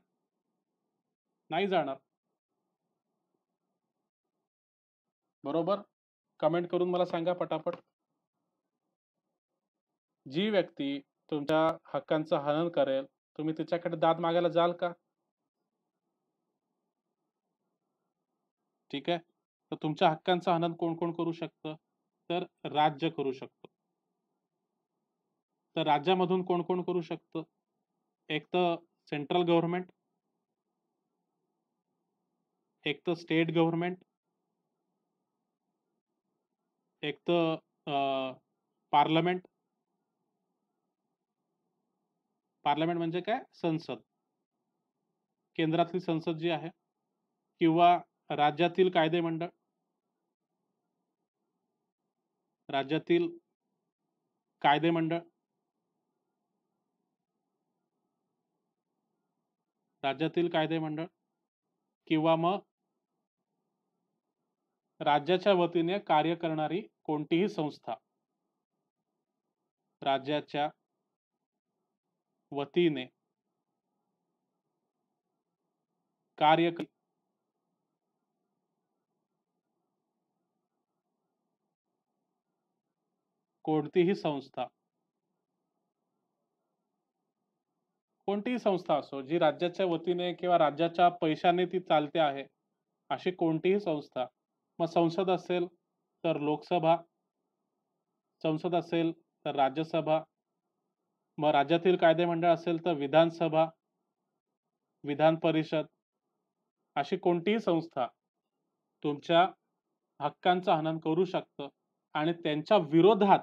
नाही जाणार. बरोबर. कमेंट करून मला सांगा पटापट. जी व्यक्ती तुमच्या हक्कांचं हनन करेल तुम्ही तिच्याकडे दाद मागायला जाल का? ठीक आहे. तर तुमच्या हक्कांचं हनन कोण कोण करू शकतं, तर राज्य करू शकतो. तर राज्यामधून कोण कोण करू शकतं, एक तर सेंट्रल गव्हर्नमेंट, एक तर स्टेट गव्हर्नमेंट, एक तर पार्लमेंट. पार्लमेंट म्हणजे काय, संसद, केंद्रातली संसद जी आहे, किंवा राज्यातील कायदेमंडळ. राज्यातील कायदेमंडळ. राज्यातील कायदेमंडळ किंवा मग राज्याच्या वतीने कार्य करणारी कोणतीही संस्था. राज्याच्या वतीने कार्य कोणतीही संस्था, कोणतीही संस्था असो जी राज्याच्या वतीने किंवा राज्याच्या पैशाने ती चालते आहे, अशी कोणतीही संस्था, मग संसद असेल तर लोकसभा, संसद असेल तर राज्यसभा, मग राज्यातील कायदेमंडळ असेल तर विधानसभा, विधान परिषद, अशी कोणतीही संस्था तुमच्या हक्कांचं हनन करू शकतं आणि त्यांच्या विरोधात,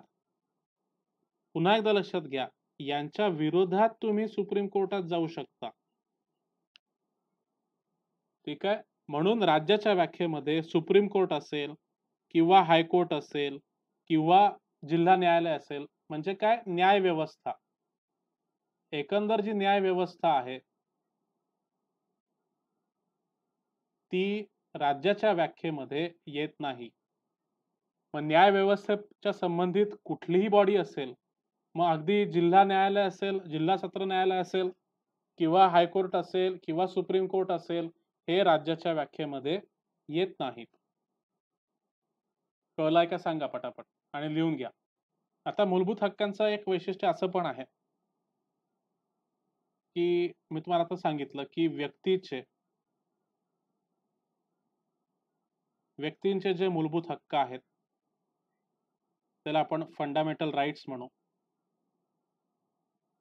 पुन्हा एकदा लक्षात घ्या, यांच्या विरोधात तुम्ही सुप्रीम कोर्टात जाऊ शकता. ठीक आहे. म्हणून राज्याच्या व्याख्येमध्ये सुप्रीम कोर्ट असेल किंवा हायकोर्ट असेल किंवा जिल्हा न्यायालय असेल, म्हणजे काय, न्याय व्यवस्था, एकंदर जी न्याय व्यवस्था आहे ती राज्याच्या व्याख्येमध्ये येत नाही. मग न्याय व्यवस्थेच्या संबंधित कुठलीही बॉडी असेल, मग अगदी जिल्हा न्यायालय असेल, जिल्हा सत्र न्यायालय असेल किंवा हायकोर्ट असेल किंवा सुप्रीम कोर्ट असेल, हे राज्याच्या व्याख्येमध्ये येत नाहीत. कळलाय का सांगा पटापट आणि लिहून घ्या. आता मूलभूत हक्कांचं एक वैशिष्ट्य असं पण आहे की मी तुम्हाला आता सांगितलं की व्यक्तींचे जे मूलभूत हक्क आहेत त्याला आपण फंडामेंटल राईट्स म्हणू.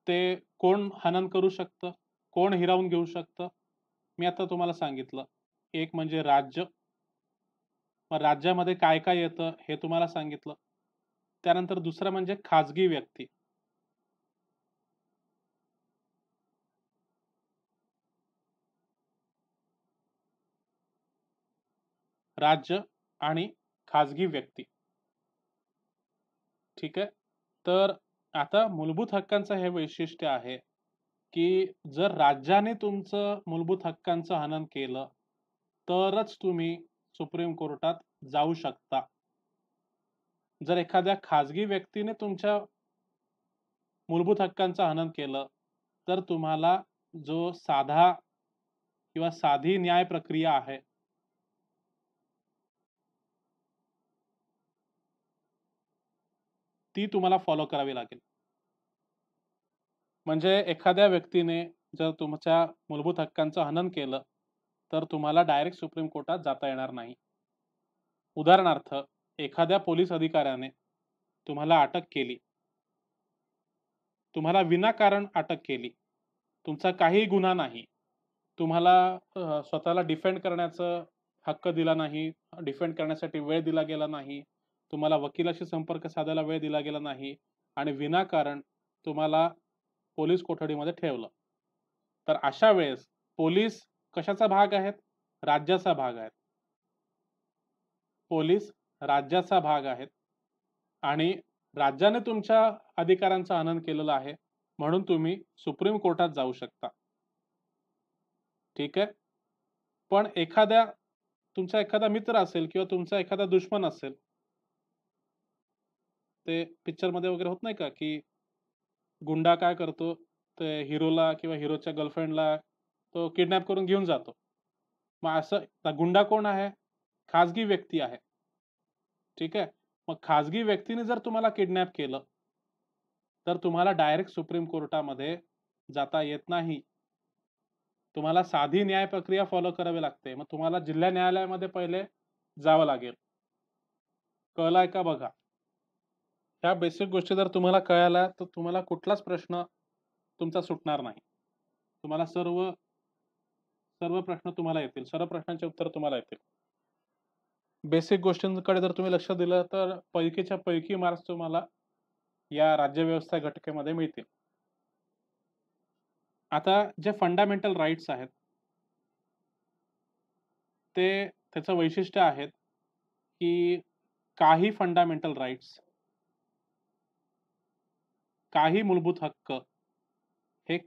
ते कोण हनन करू शकतं, कोण हिरावून घेऊ शकतं? मी आता तुम्हाला सांगितलं. एक म्हणजे राज्य, मग राज्यामध्ये काय काय येतं हे तुम्हाला सांगितलं. त्यानंतर दुसरं म्हणजे खाजगी व्यक्ती. राज्य आणि खाजगी व्यक्ती. ठीक आहे. तर आता मूलभूत हक्कांचं हे वैशिष्ट्य आहे की जर राज्याने तुमचं मूलभूत हक्कांचं हनन केलं तरच तुम्ही सुप्रीम कोर्टात जाऊ शकता. जर एखाद्या खाजगी व्यक्तीने तुमच्या मूलभूत हक्कांचं हनन केलं तर तुम्हाला जो साधा किंवा साधी न्याय प्रक्रिया आहे ती तुम्हाला फॉलो करावी लागेल. म्हणजे एखाद्या व्यक्तीने जर तुमच्या मूलभूत हक्कांचं हनन केलं तर तुम्हाला डायरेक्ट सुप्रीम कोर्टात जाता येणार नाही. उदाहरणार्थ, एखाद्या पोलीस अधिकाऱ्याने तुम्हाला अटक केली, तुम्हाला विनाकारण अटक केली, तुमचा काहीही गुन्हा नाही, तुम्हाला स्वतःला डिफेंड करण्याचा हक्क दिला नाही, डिफेंड करण्यासाठी वेळ दिला गेला नाही, तुम्हाला वकिलाशी संपर्क साधायला वेळ दिला गेला नाही आणि विनाकारण तुम्हाला पोलीस कोठडीमध्ये ठेवलं, तर अशा वेळेस पोलीस कशाचा भाग आहेत? राज्याचा भाग आहेत. पोलीस राज्याचा भाग आहेत आणि राज्याने तुमच्या अधिकारांचं हनन केलेलं आहे म्हणून तुम्ही सुप्रीम कोर्टात जाऊ शकता. ठीक आहे. पण तुमचा एखादा मित्र असेल किंवा तुमचा एखादा दुश्मन असेल, ते पिक्चर मध्ये वगैरे होत नाही का की गुंडा काय करतो, ते हिरोला किंवा हिरोच्या गर्लफ्रेंडला तो किडनॅप करून घेऊन जातो. मग असं गुंडा कोण आहे? खाजगी व्यक्ती आहे. ठीक आहे. मग खाजगी व्यक्तीने जर तुम्हाला किडनॅप केलं तर तुम्हाला डायरेक्ट सुप्रीम कोर्टामध्ये जाता येत नाही. तुम्हाला साधी न्याय प्रक्रिया फॉलो करावी लागते. मग तुम्हाला जिल्हा न्यायालयामध्ये पहिले जावं लागेल. कळलाय का बघा? ह्या बेसिक गोष्टी जर तुम्हाला कळाल्या तर तुम्हाला कुठलाच प्रश्न तुमचा सुटणार नाही. तुम्हाला सर्व सर्व प्रश्न तुम्हाला येतील. सर्व प्रश्नांची उत्तरं तुम्हाला येतील. बेसिक गोष्टींकडे जर तुम्ही लक्ष दिलं तर पैकीच्या पैकी मार्क्स तुम्हाला या राज्यव्यवस्था घटकेमध्ये मिळतील. आता जे फंडामेंटल राईट्स आहेत ते त्याचं वैशिष्ट्य आहेत की काही फंडामेंटल राईट्स, काही मूलभूत हक्क हे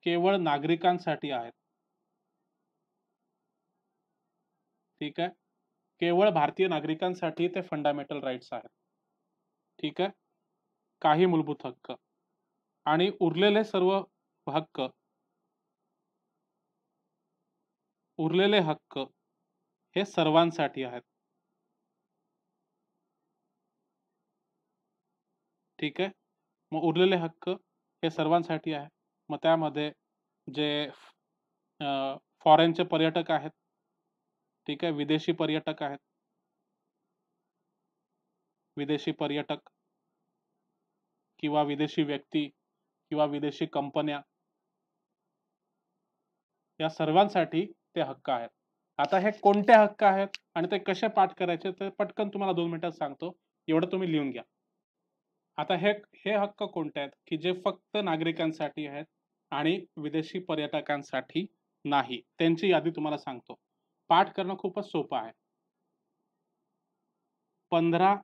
केवळ नागरिकांसाठी आहेत. ठीक आहे. केवळ भारतीय नागरिकांसाठी ते फंडामेंटल राईट्स आहेत. ठीक आहे. काही मूलभूत हक्क आणि उरलेले सर्व हक्क हे सर्वांसाठी आहेत. ठीक आहे. मग उरलेले हक्क हे सर्वांसाठी आहे. मग त्यामध्ये जे फॉरेनचे पर्यटक आहेत, ठीक आहे, विदेशी पर्यटक आहेत, विदेशी पर्यटक किंवा विदेशी व्यक्ती किंवा विदेशी कंपन्या, या सर्वांसाठी ते हक्क आहेत. आता हे कोणते हक्क आहेत आणि ते कसे पाठ करायचे ते पटकन तुम्हाला 2 मिनिटात सांगतो. एवढं तुम्ही लिहून घ्या. आता हे हे हक्क कोणते आहेत की जे फक्त नागरिकांसाठी आहेत आणि विदेशी पर्यटकांसाठी नाही. त्यांची यादी तुम्हाला सांगतो. पाठ करणं खूपच सोपं आहे. 15,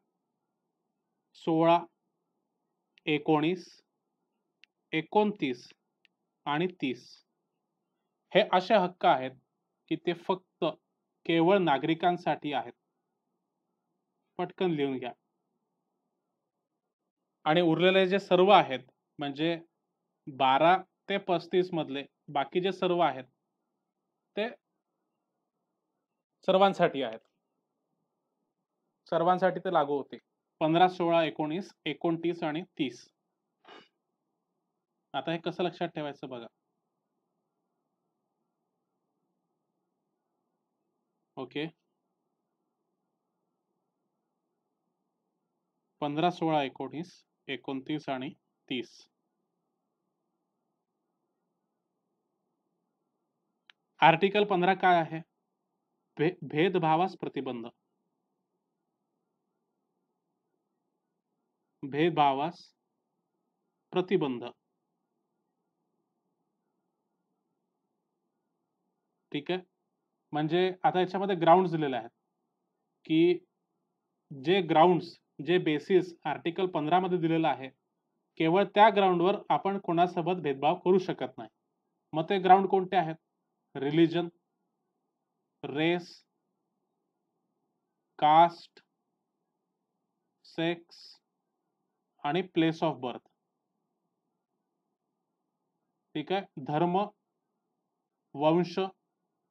16, 19, 29 आणि 30 हे असे हक्क आहेत की ते फक्त केवळ नागरिकांसाठी आहेत. पटकन लिहून घ्या. आणि उरलेले जे सर्व आहेत म्हणजे 12 ते 35 मधले बाकी जे सर्व आहेत ते सर्वांसाठी आहेत. सर्वांसाठी ते लागू होते. 15, 16, 19, 29 आणि 30. आता हे कसं लक्षात ठेवायचं बघा. ओके. 15, 16, 19, 29 आणि 30. आर्टिकल 15 काय आहे? भेदभावास प्रतिबंध. भेदभावास प्रतिबंध. ठीक आहे. म्हणजे आता याच्यामध्ये ग्राउंड्स दिलेले आहेत की जे ग्राउंड्स, जे बेसिस आर्टिकल 15 मध्ये दिलेलं आहे, केवळ त्या ग्राउंडवर आपण कोणासोबत भेदभाव करू शकत नाही. मग ते ग्राउंड कोणते आहेत? रिलिजन, रेस, कास्ट, सेक्स आणि प्लेस ऑफ बर्थ. ठीक आहे. धर्म, वंश,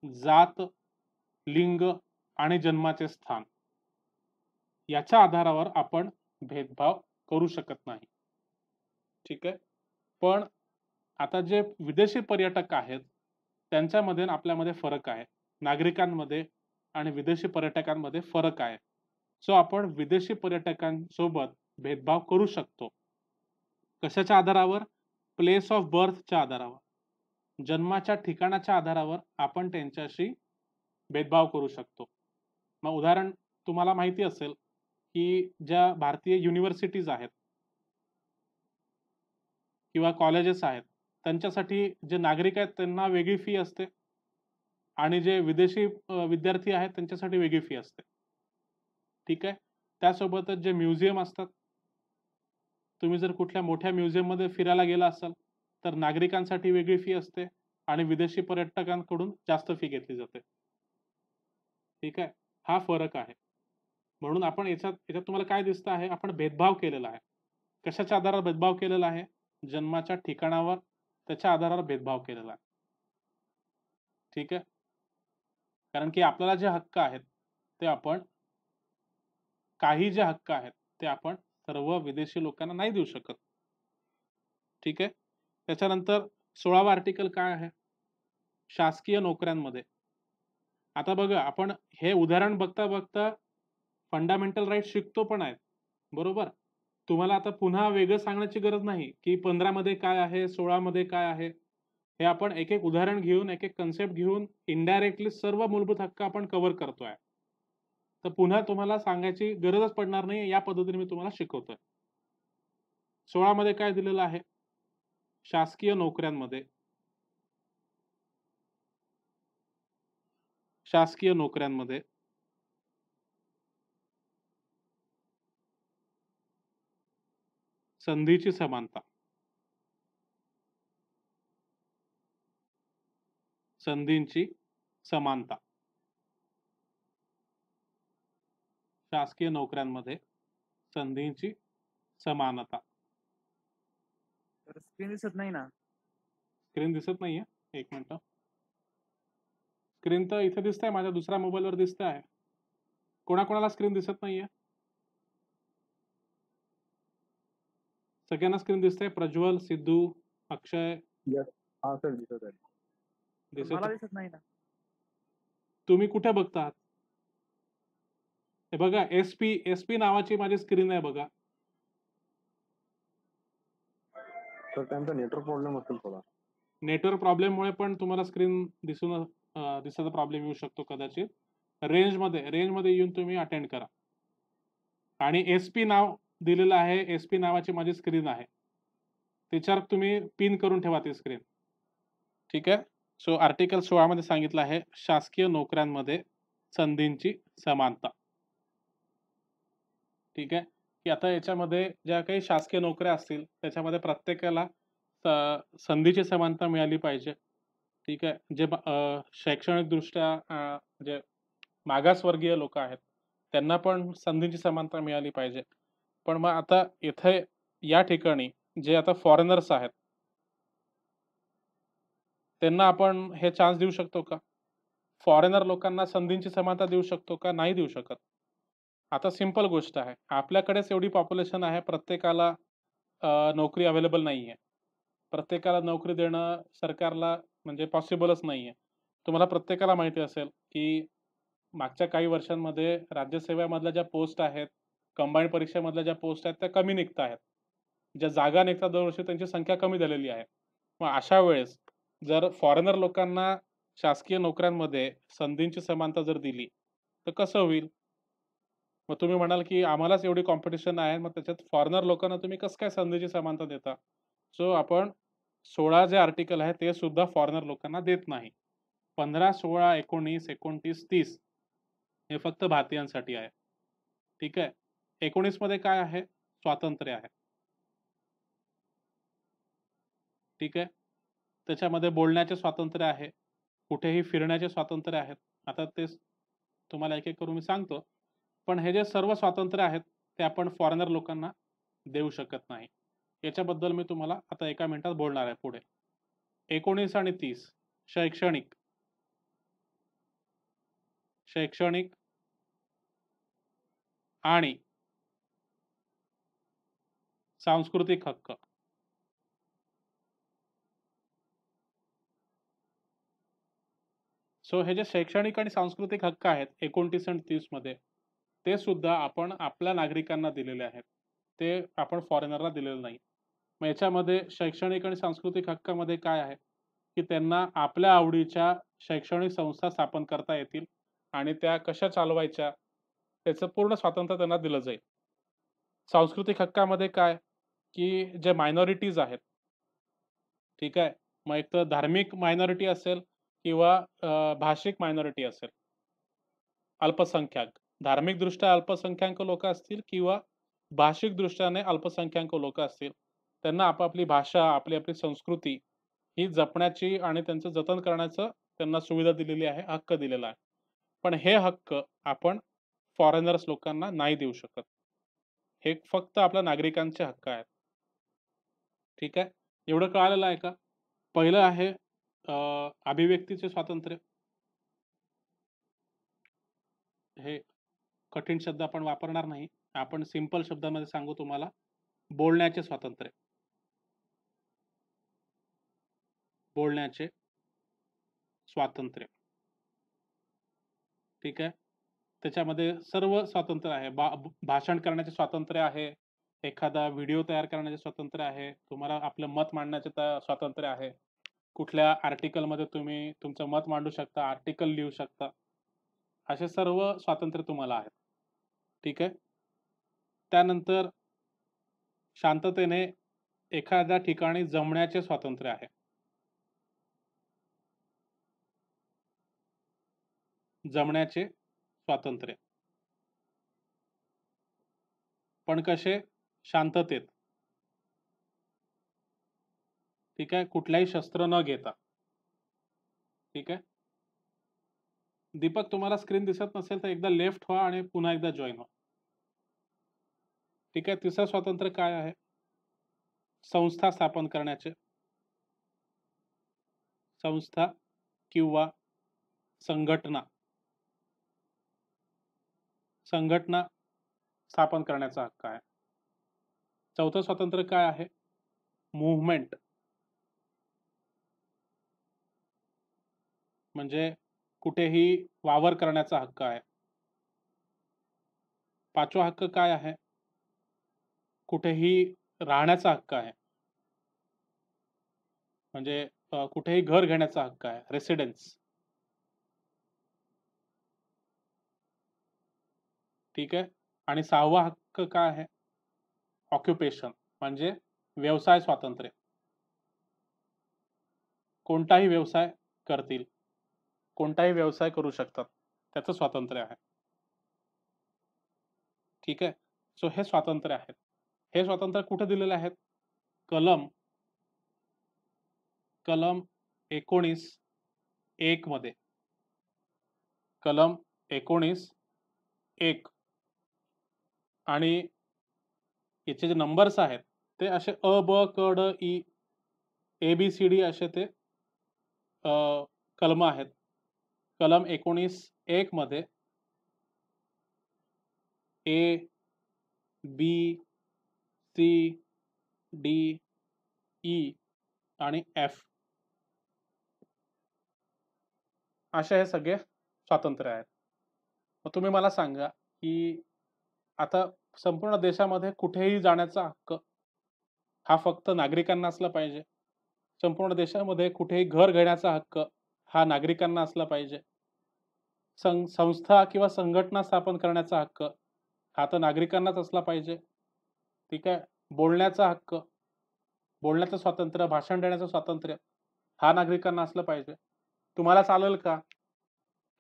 जात, लिंग आणि जन्माचे स्थान याच्या आधारावर आपण भेदभाव करू शकत नाही. ठीक आहे. पण आता जे विदेशी पर्यटक आहेत त्यांच्यामध्ये आपल्यामध्ये फरक आहे. नागरिकांमध्ये आणि विदेशी पर्यटकांमध्ये फरक आहे. सो आपण विदेशी पर्यटकांसोबत भेदभाव करू शकतो. कशाच्या आधारावर? प्लेस ऑफ बर्थच्या आधारावर. जन्माच्या ठिकाणाच्या आधारावर आपण त्यांच्याशी भेदभाव करू शकतो. मग उदाहरण तुम्हाला माहिती असेल की ज्या भारतीय युनिव्हर्सिटीज आहेत किंवा कॉलेजेस आहेत त्यांच्यासाठी जे नागरिक आहेत त्यांना वेगळी फी असते आणि जे विदेशी विद्यार्थी आहेत त्यांच्यासाठी वेगळी फी असते. ठीक आहे. त्यासोबतच जे म्युझियम असतात, तुम्ही जर कुठल्या मोठ्या म्युझियम मध्ये फिरायला गेला असाल तर नागरिकांसाठी वेगळी फी असते आणि विदेशी पर्यटकांकडून जास्त फी घेतली जाते. ठीक आहे. हा फरक आहे. म्हणून आपण याच्यात तुम्हाला काय दिसतं आहे? आपण भेदभाव केलेला आहे. कशाच्या आधारावर भेदभाव केलेला आहे? जन्माच्या ठिकाणावर त्याच्या आधारावर भेदभाव केलेला आहे. ठीक आहे. कारण की आपल्याला जे हक्क आहेत ते आपण काही जे हक्क आहेत ते आपण सर्व विदेशी लोकांना नाही देऊ शकत. ठीक आहे. त्याच्यानंतर 16वा आर्टिकल काय आहे? शासकीय नोकऱ्यांमध्ये. आता बघा आपण हे उदाहरण बघता बघता फंडामेंटल राईट शिकतो पण आहे. बरोबर? तुम्हाला आता पुन्हा वेगळं सांगण्याची गरज नाही की 15 मध्ये काय आहे, 16 मध्ये काय आहे. हे आपण एक एक उदाहरण घेऊन, एक एक कन्सेप्ट घेऊन इनडायरेक्टली सर्व मूलभूत हक्क आपण कव्हर करतोय. तर पुन्हा तुम्हाला सांगायची गरजच पडणार नाही. या पद्धतीने मी तुम्हाला शिकवतोय. 16 मध्ये काय दिलेलं आहे? शासकीय नोकऱ्यांमध्ये शासकीय नोकऱ्यांमध्ये संधीची समानता. संधींची समानता. शासकीय नोकऱ्यांमध्ये संधींची समानता. स्क्रीन दिसत नाही ना. स्क्रीन दिसत नाहीये? एक मिनिट. स्क्रीन तर इथे दिसतंय, माझ्या दुसऱ्या मोबाईलवर दिसतंय. कोणाकोणाला स्क्रीन दिसत नाहीये? सगळ्यांना स्क्रीन दिसतंय? प्रज्वल, सिद्धू, अक्षय यस. हा सर दिसत आहे. पण दिसत मला आहे. दिसत नाही ना. तुम्ही कुठे बघता? हे बघा, एसपी नावाची माझी स्क्रीन आहे बघा. तर त्यांचा नेटवर्क प्रॉब्लेम असेल थोडा. नेटवर्क प्रॉब्लेममुळे पण तुम्हाला स्क्रीन दिसायचा प्रॉब्लेम येऊ शकतो कदाचित. रेंजमध्ये येऊन तुम्ही अटेंड करा. आणि एसपी नाव दिलेलं आहे, एसपी नावाची माझी स्क्रीन आहे. त्याच्यावर तुम्ही पिन करून ठेवा ती स्क्रीन. ठीक आहे. सो आर्टिकल 16 मध्ये सांगितलं आहे शासकीय नोकऱ्यांमध्ये संधींची समानता. ठीक आहे, की आता याच्यामध्ये ज्या काही शासकीय नोकऱ्या असतील त्याच्यामध्ये प्रत्येकाला संधीची समानता मिळाली पाहिजे. ठीक आहे. जे शैक्षणिकदृष्ट्या जे मागासवर्गीय लोक आहेत त्यांना पण संधीची समानता मिळाली पाहिजे. पण मग आता इथे या ठिकाणी जे आता फॉरेनर्स आहेत त्यांना आपण हे चान्स देऊ शकतो का? फॉरेनर लोकांना संधींची समानता देऊ शकतो का? नाही देऊ शकत. आता सिंपल गोष्ट आहे. आपल्याकडेच एवढी पॉप्युलेशन आहे, प्रत्येकाला नोकरी अवेलेबल नाहीये. प्रत्येकाला नोकरी देणं सरकारला म्हणजे पॉसिबलच नाहीये. तुम्हाला प्रत्येकाला माहिती असेल, की मागच्या काही वर्षांमध्ये राज्यसेवेमधल्या ज्या पोस्ट आहेत, कंबाईंड परीक्षेमधल्या ज्या पोस्ट आहेत त्या कमी निघत आहेत. ज्या जागा निघतात दरवर्षी त्यांची संख्या कमी झालेली आहे. मग अशा वेळेस जर फॉरेनर लोकांना शासकीय नोकऱ्यांमध्ये संधींची समानता जर दिली, तर कसं होईल? मग तुम्ही म्हणाल, की आम्हालाच एवढी कॉम्पिटिशन आहे, मग त्याच्यात फॉरेनर लोकांना तुम्ही कसं काय संधीची समानता देता? सो आपण 16 जे आर्टिकल आहे ते सुद्धा फॉरेनर लोकांना देत नाही. 15, 16, 19, 29, 30 हे फक्त भारतीयांसाठी आहे. ठीक आहे. 19 मध्ये काय आहे? स्वातंत्र्य आहे. ठीक आहे. त्याच्यामध्ये बोलण्याचे स्वातंत्र्य आहे. कुठेही फिरण्याचे स्वातंत्र्य आहेत. आता ते तुम्हाला एक-एक करून मी सांगतो. पण हे जे सर्व स्वातंत्र्य आहेत ते आपण फॉरेनर लोकांना देऊ शकत नाही. याच्याबद्दल मी तुम्हाला आता एका मिनिटात बोलणार आहे पुढे. 19 आणि 30 शैक्षणिक आणि सांस्कृतिक हक्क. सो हे जे शैक्षणिक आणि सांस्कृतिक हक्क आहेत 29 आणि 30 मध्ये ते सुद्धा आपण आपल्या नागरिकांना दिलेले आहेत. ते आपण फॉरेनरला दिलेलं नाही. मग याच्यामध्ये शैक्षणिक आणि सांस्कृतिक हक्कामध्ये काय आहे, की त्यांना आपल्या आवडीच्या शैक्षणिक संस्था स्थापन करता येतील आणि त्या कशा चालवायच्या त्याचं पूर्ण स्वातंत्र्य त्यांना दिलं जाईल. सांस्कृतिक हक्कामध्ये काय, की जे मायनॉरिटीज आहेत, ठीक आहे. मग एक तर धार्मिक मायनॉरिटी असेल किंवा भाषिक मायनॉरिटी असेल. अल्पसंख्याक. धार्मिकदृष्ट्या अल्पसंख्याक लोकं असतील किंवा भाषिक दृष्ट्याने अल्पसंख्याक लोकं असतील. त्यांना आपापली भाषा, आपली-आपली संस्कृती ही जपण्याची आणि त्यांचं जतन करण्याचं त्यांना सुविधा दिलेली आहे, हक्क दिलेला आहे. पण हे हक्क आपण फॉरेनर्स लोकांना नाही देऊ शकत. हे फक्त आपल्या नागरिकांचे हक्क आहेत. ठीक आहे. एवढं कळालेलं आहे का? पहिलं आहे अभिव्यक्तीचे स्वातंत्र्य. हे कठीण शब्द आपण वापरणार नाही. आपण सिंपल शब्दामध्ये सांगू तुम्हाला. बोलण्याचे स्वातंत्र्य. बोलण्याचे स्वातंत्र्य. ठीक आहे. त्याच्यामध्ये सर्व स्वातंत्र्य आहे. भाषण करण्याचे स्वातंत्र्य आहे. एखादा व्हिडिओ तयार करण्याचे स्वातंत्र्य आहे. तुम्हाला आपलं मत मांडण्याचे स्वातंत्र्य आहे. कुठल्या आर्टिकलमध्ये तुम्ही तुमचं मत मांडू शकता, आर्टिकल लिहू शकता. असे सर्व स्वातंत्र्य तुम्हाला आहेत. ठीक आहे. त्यानंतर शांततेने एखाद्या ठिकाणी जमण्याचे स्वातंत्र्य आहे. जमण्याचे स्वातंत्र्य. पण कसे? शांततेत. ठीक आहे. कुठल्याही शस्त्र न घेता. ठीक आहे. दीपक तुम्हाला स्क्रीन दिसत नसेल तर एकदा लेफ्ट व्हा आणि पुन्हा एकदा जॉइन व्हा. ठीक आहे. तिसरं स्वातंत्र्य काय आहे? संस्था स्थापन करण्याचे, संस्था किंवा संघटना संघटना स्थापन करण्याचा हक्क आहे. चौथं स्वातंत्र्य काय आहे? मूव्हमेंट, म्हणजे कुठेही वावर करण्याचा हक्क आहे. पाचवा हक्क काय आहे? कुठेही राहण्याचा हक्क आहे. म्हणजे कुठेही घर घेण्याचा हक्क आहे, रेसिडेन्स. ठीक आहे. आणि सहावा हक्क काय आहे? ऑक्युपेशन, म्हणजे व्यवसाय स्वातंत्र्य. कोणताही व्यवसाय करतील, कोणताही व्यवसाय करू शकतात, त्याचं स्वातंत्र्य आहे. ठीक आहे. सो हे स्वातंत्र्य आहेत. हे स्वातंत्र्य कुठे दिलेले आहेत? कलम 19(1) मध्ये. कलम 19(1) आणि याचे जे नंबर्स आहेत ते असे अ, ब, क, ड, ई, ABCD असे ते कलम आहेत. कलम 19(1) मध्ये A, B, C, D, E आणि F असे हे सगळे स्वातंत्र्य आहेत. मग तुम्ही मला सांगा की आता संपूर्ण देशामध्ये कुठेही जाण्याचा हक्क हा फक्त नागरिकांना असला पाहिजे. संपूर्ण देशामध्ये कुठेही घर घेण्याचा हक्क हा नागरिकांना असला पाहिजे. संस्था किंवा संघटना स्थापन करण्याचा हक्क हा तर नागरिकांनाच असला पाहिजे. ठीक आहे. बोलण्याचा हक्क, बोलण्याचं स्वातंत्र्य, भाषण देण्याचं स्वातंत्र्य हा नागरिकांना असलं पाहिजे. तुम्हाला चालेल का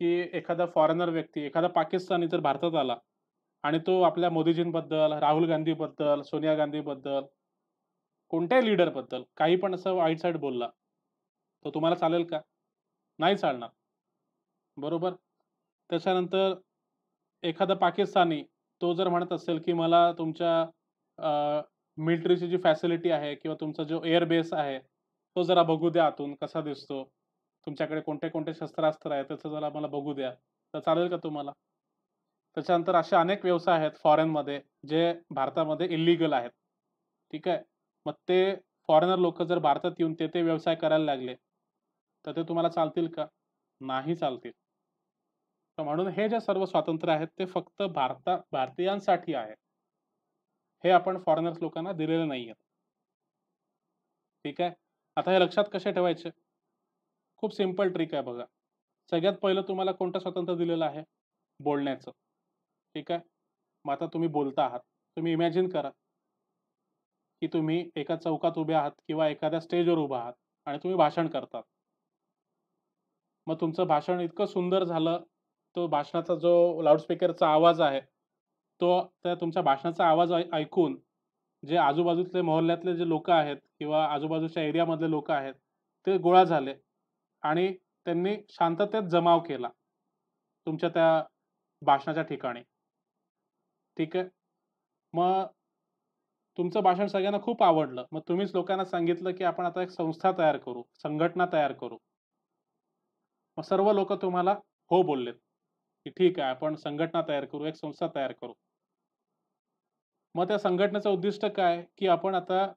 की एखादा फॉरेनर व्यक्ती, एखादा पाकिस्तानी जर भारतात आला आणि तो आपल्या मोदीजींबद्दल, राहुल गांधीबद्दल, सोनिया गांधीबद्दल, कोणत्याही लीडर बद्दल काही पण असं वाईट साईड बोलला, तर तुम्हाला चालेल का? नाही चालणार. बरोबर. त्याच्यानंतर एखादा पाकिस्तानी तो जर म्हणत असेल की मला तुमच्या मिलिटरीची जी फॅसिलिटी आहे किंवा तुमचा जो एअर बेस आहे तो जरा बघू द्या, आतून कसा दिसतो, तुमच्याकडे कोणते कोणते शस्त्रास्त्र आहे त्याचं जरा मला बघू द्या, तर चालेल का तुम्हाला? त्याच्यानंतर असे अनेक व्यवसाय आहेत फॉरेनमध्ये जे भारतामध्ये इल्लीगल आहेत. ठीक आहे. मग ते फॉरेनर लोक जर भारतात येऊन ते व्यवसाय करायला लागले तर ते तुम्हाला चालतील का? नाही चालतील. तर म्हणून हे जे सर्व स्वातंत्र्य आहेत ते फक्त भारतीयांसाठी आहे. हे आपण फॉरेनर्स लोकांना दिलेले नाहीये. ठीक आहे. आता हे लक्षात कसे ठेवायचे? खूप सिंपल ट्रिक आहे बघा. सगळ्यात पहिलं तुम्हाला कोणतं स्वातंत्र्य दिलेलं आहे? बोलण्याचं. ठीक आहे. मग आता तुम्ही बोलता आहात. तुम्ही इमॅजिन करा की तुम्ही एका चौकात उभे आहात किंवा एखाद्या स्टेजवर उभा आहात आणि तुम्ही भाषण करतात. मग तुमचं भाषण इतकं सुंदर झालं, तो भाषणाचा जो लाउडस्पीकरचा आवाज आहे, तो त्या तुमच्या भाषणाचा आवाज ऐकून जे आजूबाजूतले मोहल्ल्यातले जे लोकं आहेत किंवा आजूबाजूच्या एरियामधले लोकं आहेत, ते गोळा झाले आणि त्यांनी शांततेत जमाव केला तुमच्या त्या भाषणाच्या ठिकाणी. ठीक आहे. मग तुमचं भाषण सगळ्यांना खूप आवडलं. मग तुम्हीच लोकांना सांगितलं, की आपण आता एक संस्था तयार करू, संघटना तयार करू. मग सर्व लोकं तुम्हाला हो बोललेत, की ठीक आहे आपण संघटना तयार करू, एक संस्था तयार करू. मग त्या संघटनेचं उद्दिष्ट काय, की आपण आता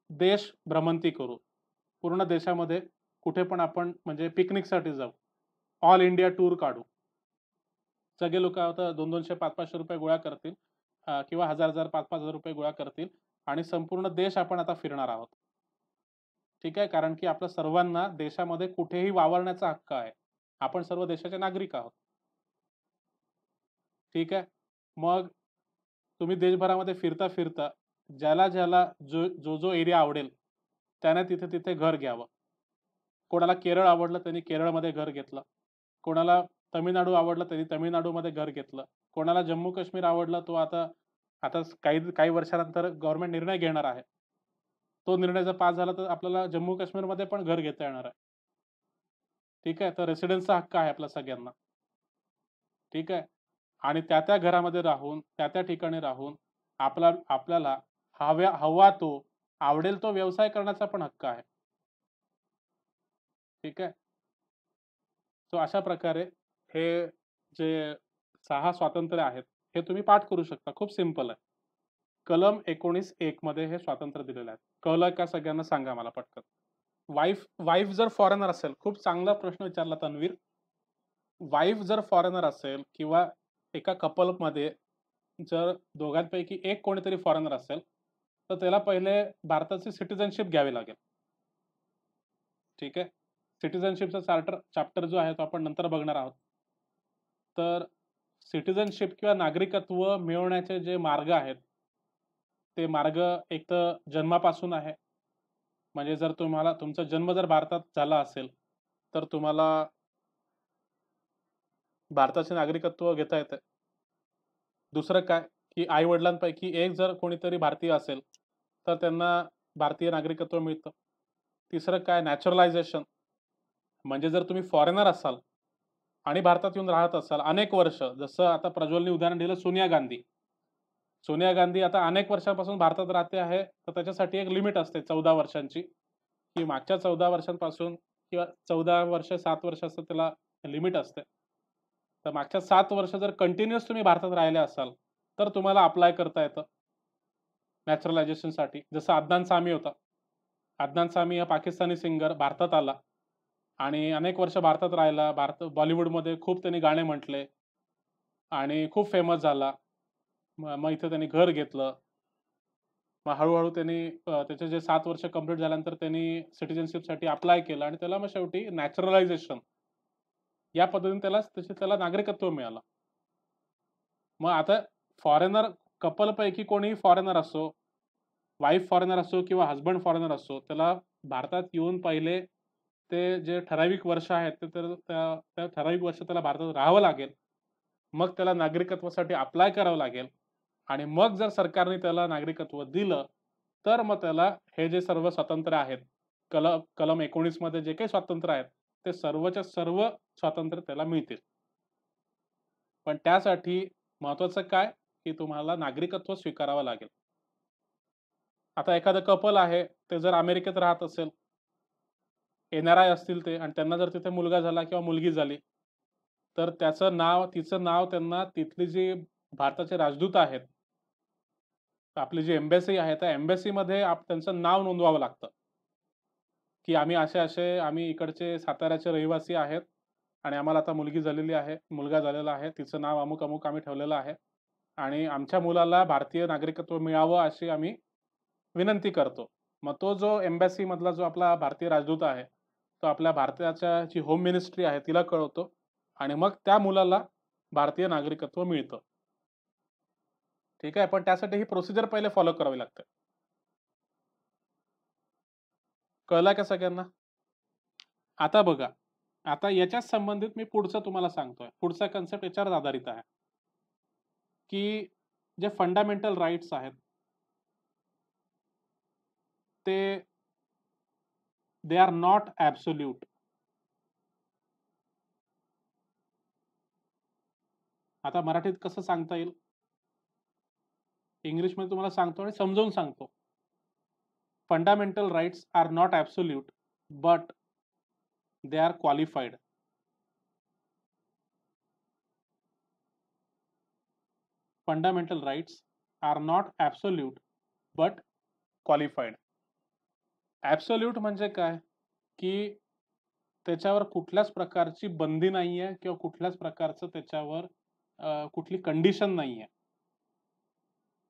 देश भ्रमंती करू. पूर्ण देशामध्ये कुठे पण आपण म्हणजे पिकनिकसाठी जाऊ. ऑल इंडिया टूर काढू. सगळे लोकं आता 200-200, ₹500-500 गोळा करतील किंवा 1000-1000, ₹5000 गोळा करतील आणि संपूर्ण देश आपण आता फिरणार आहोत. ठीक आहे. कारण की आपल्या सर्वांना देशामध्ये कुठेही वावरण्याचा हक्क आहे. आपण सर्व देशाचे नागरिक आहोत. ठीक आहे. मग तुम्ही देशभरामध्ये फिरता-फिरता ज्याला जो एरिया आवडेल त्याने तिथे-तिथे घर घ्यावं. कोणाला केरळ आवडलं त्यांनी केरळमध्ये घर घेतलं. कोणाला तमिळनाडू आवडलं त्यांनी तमिळनाडूमध्ये घर घेतलं. कोणाला जम्मू-काश्मीर आवडलं तो आता आता काही काही वर्षानंतर गव्हर्नमेंट निर्णय घेणार आहे. तो निर्णय जर पास झाला तर आपल्याला जम्मू-काश्मीरमध्ये पण घर घेता येणार आहे. ठीक आहे. तर रेसिडेन्सचा हक्क आहे आपल्या सगळ्यांना. ठीक आहे. आणि त्या घरामध्ये राहून, त्या ठिकाणी राहून आपल्याला हवा तो आवडेल तो व्यवसाय करण्याचा पण हक्क आहे. ठीक आहे. सो अशा प्रकारे हे जे 6 स्वातंत्र्य आहेत हे तुम्ही पाठ करू शकता. खूप सिंपल आहे. कलम 19(1) मध्ये हे स्वातंत्र्य दिलेलं आहे. कळलं का सगळ्यांना? सांगा मला पटकन. वाईफ वाईफ जर फॉरेनर असेल, खूप चांगला प्रश्न विचारला तन्वीर. वाईफ जर फॉरेनर असेल किंवा एका कपलमध्ये जर दोघांपैकी एक कोणीतरी फॉरेनर असेल, तर त्याला पहिले भारताची सिटिझनशिप घ्यावी लागेल. ठीक आहे. सिटिझनशिपचा चॅप्टर जो आहे तो आपण नंतर बघणार आहोत. तर सिटिझनशिप किंवा नागरिकत्व मिळवण्याचे जे मार्ग आहेत, ते मार्ग एक तर जन्मापासून आहे. म्हणजे जर तुम्हाला तुमचा जन्म जर भारतात झाला असेल, तर तुम्हाला भारताचे नागरिकत्व घेता येतं. दुसरं काय, की आई-वडिलांपैकी एक जर कोणीतरी भारतीय असेल, तर त्यांना भारतीय नागरिकत्व मिळतं. तिसरं काय, नॅचरलायझेशन. म्हणजे जर तुम्ही फॉरेनर असाल आणि भारतात येऊन राहत असाल अनेक वर्ष, जसं आता प्रज्वलने उदाहरण दिलं सोनिया गांधी. सोनिया गांधी आता अनेक वर्षांपासून भारतात राहते आहे, तर त्याच्यासाठी एक लिमिट असते 14 वर्षांची, की मागच्या 14 वर्षांपासून किंवा 14 वर्ष, 7 वर्ष असं त्याला लिमिट असते. तर मागच्या 7 वर्ष जर कंटिन्युअस तुम्ही भारतात राहिले असाल, तर तुम्हाला अप्लाय करता येतं नॅचरलायझेशनसाठी. जसं अदनान सामी होता. अदनान सामी हा पाकिस्तानी सिंगर भारतात आला आणि अनेक वर्ष भारतात राहिला. बॉलिवूडमध्ये खूप त्यांनी गाणे म्हटले आणि खूप फेमस झाला. मग इथे त्यांनी घर घेतलं. मग हळू-हळू त्यांनी त्याचे जे 7 वर्ष कंप्लीट झाल्यानंतर त्यांनी सिटिझनशिपसाठी अप्लाय केलं आणि त्याला मग शेवटी नॅचरलायझेशन या पद्धतीने त्याला नागरिकत्व मिळालं. मग आता फॉरेनर कपलपैकी कोणीही फॉरेनर असो, वाईफ फॉरेनर असो किंवा हसबंड फॉरेनर असो, त्याला भारतात येऊन पहिले ते जे ठराविक वर्ष आहेत, ते त्या ठराविक वर्ष त्याला भारतात राहावं लागेल. मग त्याला नागरिकत्वासाठी अप्लाय करावं लागेल आणि मग जर सरकारने त्याला नागरिकत्व दिलं, तर मग त्याला हे जे सर्व स्वातंत्र्य आहेत, कलम 19 मध्ये जे काही स्वातंत्र्य आहेत, ते सर्वच्या सर्व स्वातंत्र्य त्याला मिळतील. पण त्यासाठी महत्वाचं काय, की तुम्हाला नागरिकत्व स्वीकारावं लागेल. आता एखादं कपल आहे, ते जर अमेरिकेत राहत असेल, एन-आर-आय असतील ते आणि त्यांना जर तिथे मुलगा झाला किंवा मुलगी झाली, तर त्याचं नाव, तिचं नाव त्यांना तिथली जी भारताचे राजदूत आहेत, आपली जी एम्बॅसी आहे, त्या एम्बॅसीमध्ये त्यांचं नाव नोंदवावं लागतं, की आम्ही असे-असे, आम्ही इकडचे साताऱ्याचे रहिवासी आहेत आणि आम्हाला आता मुलगी झालेली आहे, मुलगा झालेला आहे, तिचं नाव अमुक-अमुक आम्ही ठेवलेलं आहे आणि आमच्या मुलाला भारतीय नागरिकत्व मिळावं अशी आम्ही विनंती करतो. मग तो जो एम्बॅसी मधला जो आपला भारतीय राजदूत आहे, तो आपल्या भारताच्या जी होम मिनिस्ट्री आहे तिला कळवतो आणि मग त्या मुलाला भारतीय नागरिकत्व मिळतं. ठीक आहे. पण त्यासाठी ही प्रोसिजर पहिले फॉलो करावी लागते. कळलं का सगळ्यांना? आता बघा, आता याच्याच संबंधित मी पुढचं तुम्हाला सांगतोय. पुढचा कन्सेप्ट याच्यावर आधारित आहे, की जे फंडामेंटल राइट्स आहेत, ते दे आर नॉट ॲब्सोल्यूट. आता मराठीत कसं सांगता येईल? इंग्लिशमध्ये तुम्हाला सांगतो आणि समजावून सांगतो. Fundamental rights are not absolute, but they are qualified. Fundamental rights are not absolute, but qualified. Absolute म्हणजे काय? की त्याच्यावर कुठल्याच प्रकारची बंदी नाहीये किंवा कुठल्याच प्रकारचं त्याच्यावर कुठली कंडिशन नाहीये.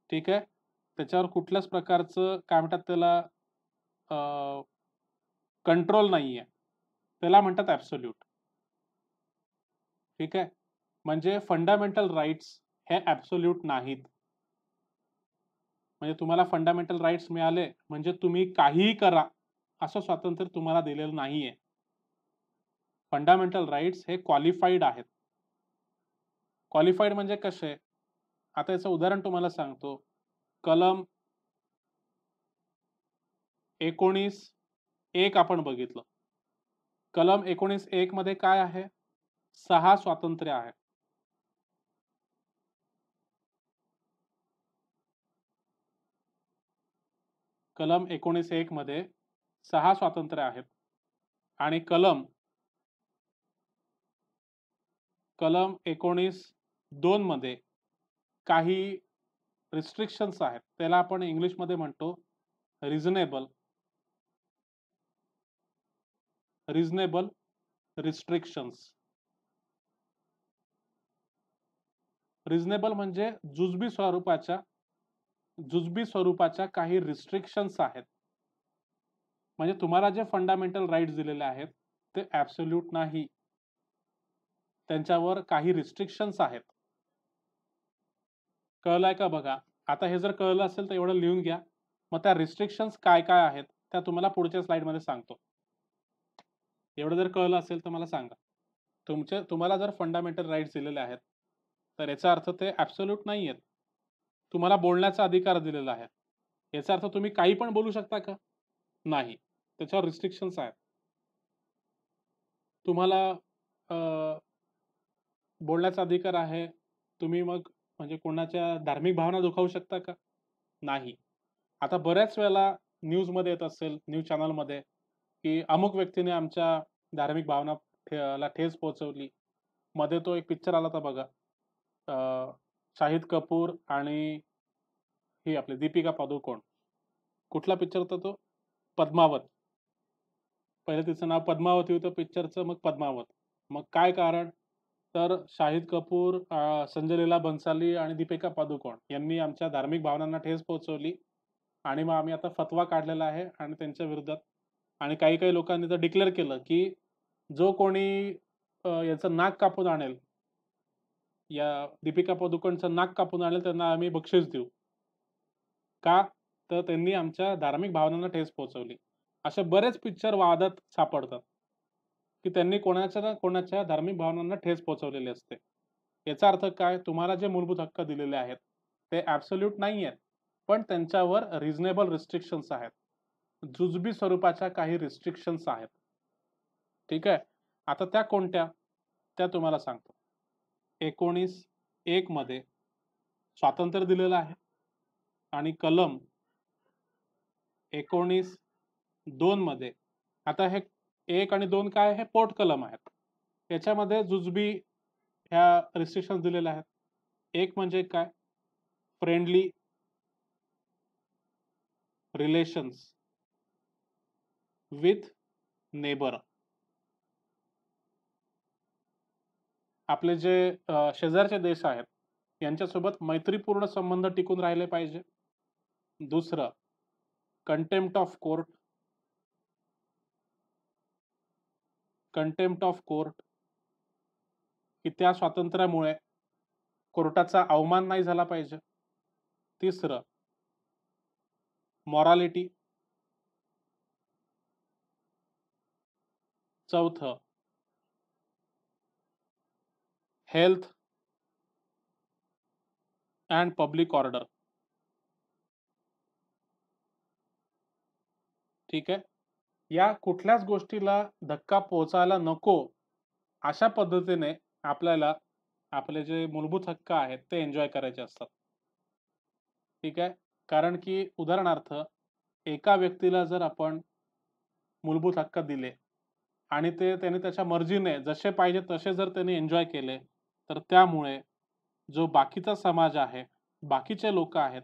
ठीक आहे. त्याच्यावर कुठल्याच प्रकारचं काय म्हणतात त्याला कंट्रोल नाहीये. त्याला म्हणतात ॲब्सोल्यूट. ठीक आहे. म्हणजे फंडामेंटल राइट्स हे ॲब्सोल्यूट नाहीत. म्हणजे तुम्हाला फंडामेंटल राइट्स मिळाले म्हणजे तुम्ही काहीही करा, असं स्वातंत्र्य तुम्हाला दिलेलं नाहीये. फंडामेंटल राइट्स हे क्वालिफाईड आहेत. क्वालिफाईड म्हणजे कसे? आता याचं उदाहरण तुम्हाला सांगतो. कलम 19(1) आपण बघितलं. कलम 19(1) मध्ये काय आहे? 6 स्वातंत्र्य आहे. कलम 19(1) मध्ये 6 स्वातंत्र्य आहेत आणि कलम 19(2) मध्ये काही रिस्ट्रिक्शन्स आहेत. त्याला आपण इंग्लिशमध्ये म्हणतो रिझनेबल रिस्ट्रिक्शन्स. रिझनेबल म्हणजे जुजबी स्वरूपाच्या काही रिस्ट्रिक्शन्स आहेत. म्हणजे तुम्हाला जे फंडामेंटल राईट्स दिलेले आहेत ते ॲब्सोल्यूट नाही. त्यांच्यावर काही रिस्ट्रिक्शन्स आहेत. कळलंय का बघा? आता हे जर कळलं असेल तर एवढं लिहून घ्या. मग त्या रिस्ट्रिक्शन्स काय काय आहेत त्या तुम्हाला पुढच्या स्लाइडमध्ये सांगतो. एवढं जर कळलं असेल तर मला सांगा. तुम्हाला जर फंडामेंटल राईट्स दिलेले आहेत तर याचा अर्थ ते ॲब्सोल्यूट नाही आहेत. तुम्हाला बोलण्याचा अधिकार दिलेला आहे. याचा अर्थ तुम्ही काही पण बोलू शकता का? नाही. त्याच्यावर रिस्ट्रिक्शन्स आहेत. तुम्हाला बोलण्याचा अधिकार आहे. तुम्ही मग म्हणजे कोणाच्या धार्मिक भावना दुखावू शकता का? नाही. आता बऱ्याच वेळेला न्यूजमध्ये येत असेल, न्यूज चॅनलमध्ये, की अमुक व्यक्तीने आमच्या धार्मिक भावना ला ठेच पोहोचवली. मध्ये तो एक पिक्चर आला होता बघा. शाहिद कपूर आणि ही आपली दीपिका पादुकोण. कुठला पिक्चर होता तो? पद्मावत. पहिले तिचं नाव पद्मावती होतं पिक्चरचं, मग पद्मावत. मग काय कारण? तर शाहिद कपूर, संजय लीला भंसाली आणि दीपिका पादुकोण यांनी आमच्या धार्मिक भावनांना ठेच पोहोचवली आणि मग आम्ही आता फतवा काढलेला आहे आणि त्यांच्या विरोधात. आणि काही काही लोकांनी तर डिक्लेअर केलं की जो कोणी याचं नाक कापून आणेल, या दीपिका पादुकोणचं नाक कापून आणेल त्यांना आम्ही बक्षीस देऊ. का? तर त्यांनी आमच्या धार्मिक भावनांना ठेच पोहोचवली. असे बरेच पिक्चर वादात सापडतात की त्यांनी कोणाच्या ना कोणाच्या धार्मिक भावनांना ठेच पोहोचवलेली असते. याचा अर्थ काय? तुम्हाला जे मूलभूत हक्क दिलेले आहेत ते ॲब्सोल्यूट नाही आहेत, पण त्यांच्यावर रिझनेबल रिस्ट्रिक्शन्स आहेत. जुजबी स्वरूपाच्या काही रिस्ट्रिक्शन्स आहेत. ठीक आहे. आता त्या कोणत्या? त्या तुम्हाला सांगतो. 19(1) मध्ये स्वातंत्र्य दिलेलं आहे आणि कलम 19(2) मध्ये, आता हे 1 आणि 2 काय आहे? पोर्ट कलम आहेत. याच्यामध्ये जुजबी ह्या रिस्ट्रिक्शन्स दिलेल्या आहेत. एक म्हणजे काय? Friendly relations with neighbour. आपले जे शेजारचे देश आहेत यांच्यासोबत मैत्रीपूर्ण संबंध टिकून राहिले पाहिजे. दुसरं, कंटेम्प्ट ऑफ कोर्ट. की त्या स्वातंत्र्यामुळे कोर्टाचा अवमान नाही झाला पाहिजे. तिसरं, मॉरॅलिटी. चौथं, हेल्थ अँड पब्लिक ऑर्डर. ठीक आहे. या कुठल्याच गोष्टीला धक्का पोहोचायला नको अशा पद्धतीने आपल्याला आपले जे मूलभूत हक्क आहेत ते एन्जॉय करायचे असतात. ठीक आहे. कारण की उदाहरणार्थ एका व्यक्तीला जर आपण मूलभूत हक्क दिले आणि ते त्याने त्याच्या मर्जीने जसे पाहिजे तसे जर त्याने एन्जॉय केले तर त्यामुळे जो बाकीचा समाज आहे, बाकीचे लोक आहेत,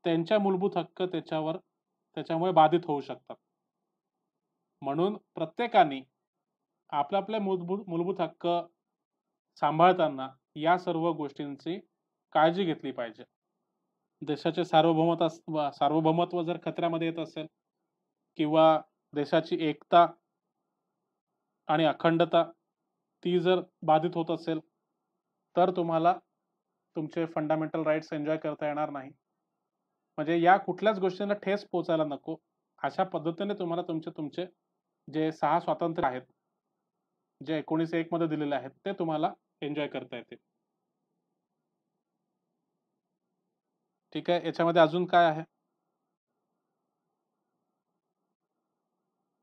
त्यांच्या मूलभूत हक्क त्याच्यामुळे बाधित होऊ शकतात. म्हणून प्रत्येकाने आपले मूलभूत हक्क सांभाळताना या सर्व गोष्टींची काळजी घेतली पाहिजे. देशाचे सार्वभौमत्व जर खतऱ्यामध्ये येत असेल किंवा देशाची एकता आणि अखंडता ती जर बाधित होत असेल तर तुम्हाला तुमचे फंडामेंटल राईट्स एन्जॉय करता येणार नाही. म्हणजे या कुठल्याच गोष्टींना ठेस पोहोचायला नको अशा पद्धतीने तुम्हाला तुमचे जे 6 स्वातंत्र्य आहेत, जे 19(1) मध्ये दिलेले आहेत ते तुम्हाला एन्जॉय करता येतील. ठीक आहे. याच्यामध्ये अजून काय आहे?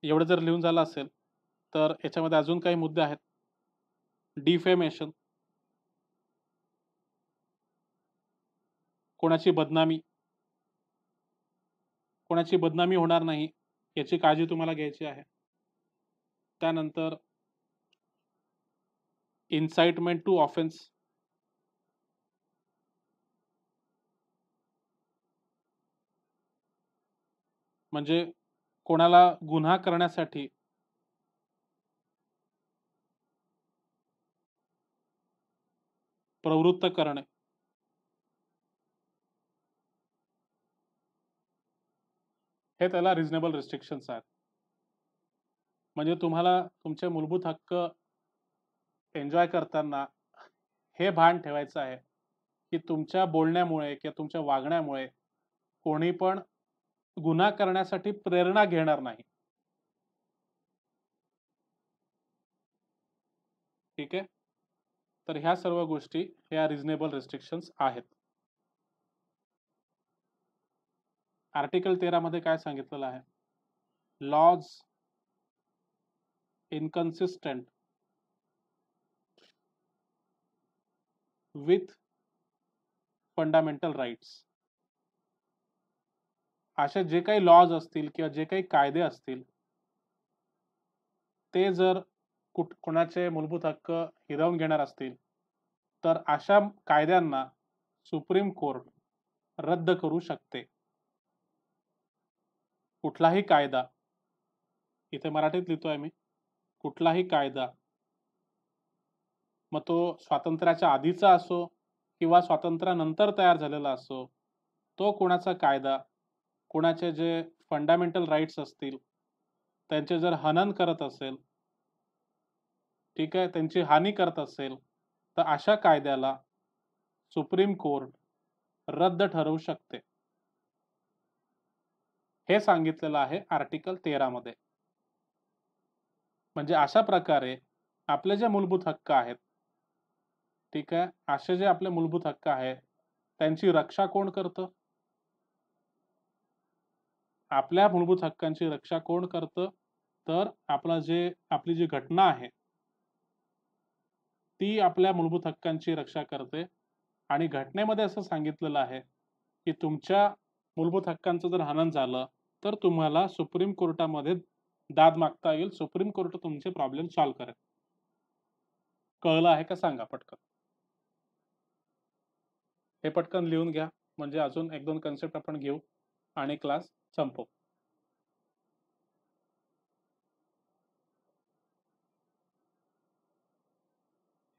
एवढं जर लिहून झालं असेल तर याच्यामध्ये अजून काही मुद्दे आहेत. डिफेमेशन, कोणाची बदनामी, कोणाची बदनामी होणार नाही याची काळजी तुम्हाला घ्यायची आहे. त्यानंतर इन्साइटमेंट टू ऑफेन्स, म्हणजे कोणाला गुन्हा करण्यासाठी प्रवृत्त करणे. हे त्याला रिझनेबल रिस्ट्रिक्शन्स आहेत. म्हणजे तुम्हाला तुमचे मूलभूत हक्क एन्जॉय करताना हे भान ठेवायचं आहे की तुमच्या बोलण्यामुळे किंवा तुमच्या वागण्यामुळे कोणी पण गुन्हा करण्यासाठी प्रेरणा घेणार नाही. ठीक आहे. तर ह्या सर्व गोष्टी ह्या रिझनेबल रिस्ट्रिक्शन्स आहेत. आर्टिकल 13 मध्ये काय सांगितलेलं आहे? लॉज इनकन्सिस्टंट विथ फंडामेंटल राईट्स, असे जे काही लॉज असतील किंवा जे काही कायदे असतील ते जर कोणाचे मूलभूत हक्क हिरावून घेणार असतील तर अशा कायद्यांना सुप्रीम कोर्ट रद्द करू शकते. कुठलाही कायदा, इथे मराठीत लिहितोय मी, कुठलाही कायदा, मग तो स्वातंत्र्याच्या आधीचा असो किंवा स्वातंत्र्यानंतर तयार झालेला असो, तो कोणाचा कायदा कोणाचे जे फंडामेंटल राईट्स असतील त्यांचे जर हनन करत असेल, ठीक आहे, त्यांची हानी करत असेल, तर अशा कायद्याला सुप्रीम कोर्ट रद्द ठरवू शकते. हे सांगितलेलं आहे आर्टिकल 13 मध्ये. म्हणजे अशा प्रकारे आपले जे मूलभूत हक्क आहेत, ठीक आहे, असे जे आपले मूलभूत हक्क आहेत त्यांची रक्षा कोण करतं? आपल्या मूलभूत हक्कांची रक्षा कोण करतं? तर आपली जी घटना आहे ती आपल्या मूलभूत हक्कांची रक्षा करते. आणि घटनेमध्ये असं सांगितलेलं आहे की तुमच्या मूलभूत हक्कांचं जर हनन झालं तर तुम्हाला सुप्रीम कोर्टामध्ये दाद मागता येईल. सुप्रीम कोर्ट तुमचे प्रॉब्लेम सॉल्व्ह करेल. कळलं आहे का सांगा पटकन. हे पटकन लिहून घ्या, म्हणजे अजून एक दोन कन्सेप्ट आपण घेऊ आणि क्लास संपवू.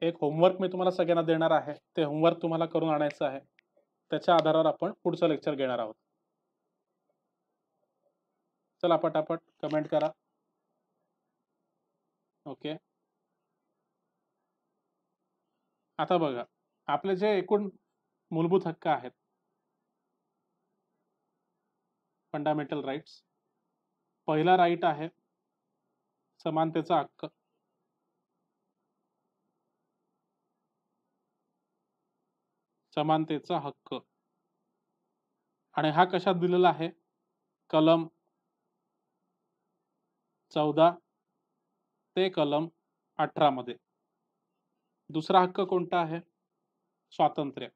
एक होमवर्क मी तुम्हाला सगळ्यांना देणार आहे. ते होमवर्क तुम्हाला करून आणायचं आहे. त्याच्या आधारावर आपण पुढचं लेक्चर घेणार आहोत. चला पटापट कमेंट करा. ओके. आता बघा, आपले जे एकूण मूलभूत हक्क आहेत, फंडामेंटल राईट्स, पहिला राईट आहे समानतेचा हक्क. समानतेचा हक्क, आणि हा कशात दिलेला आहे? कलम 14 ते कलम 18 मध्ये. दुसरा हक्क कोणता आहे? स्वातंत्र्य.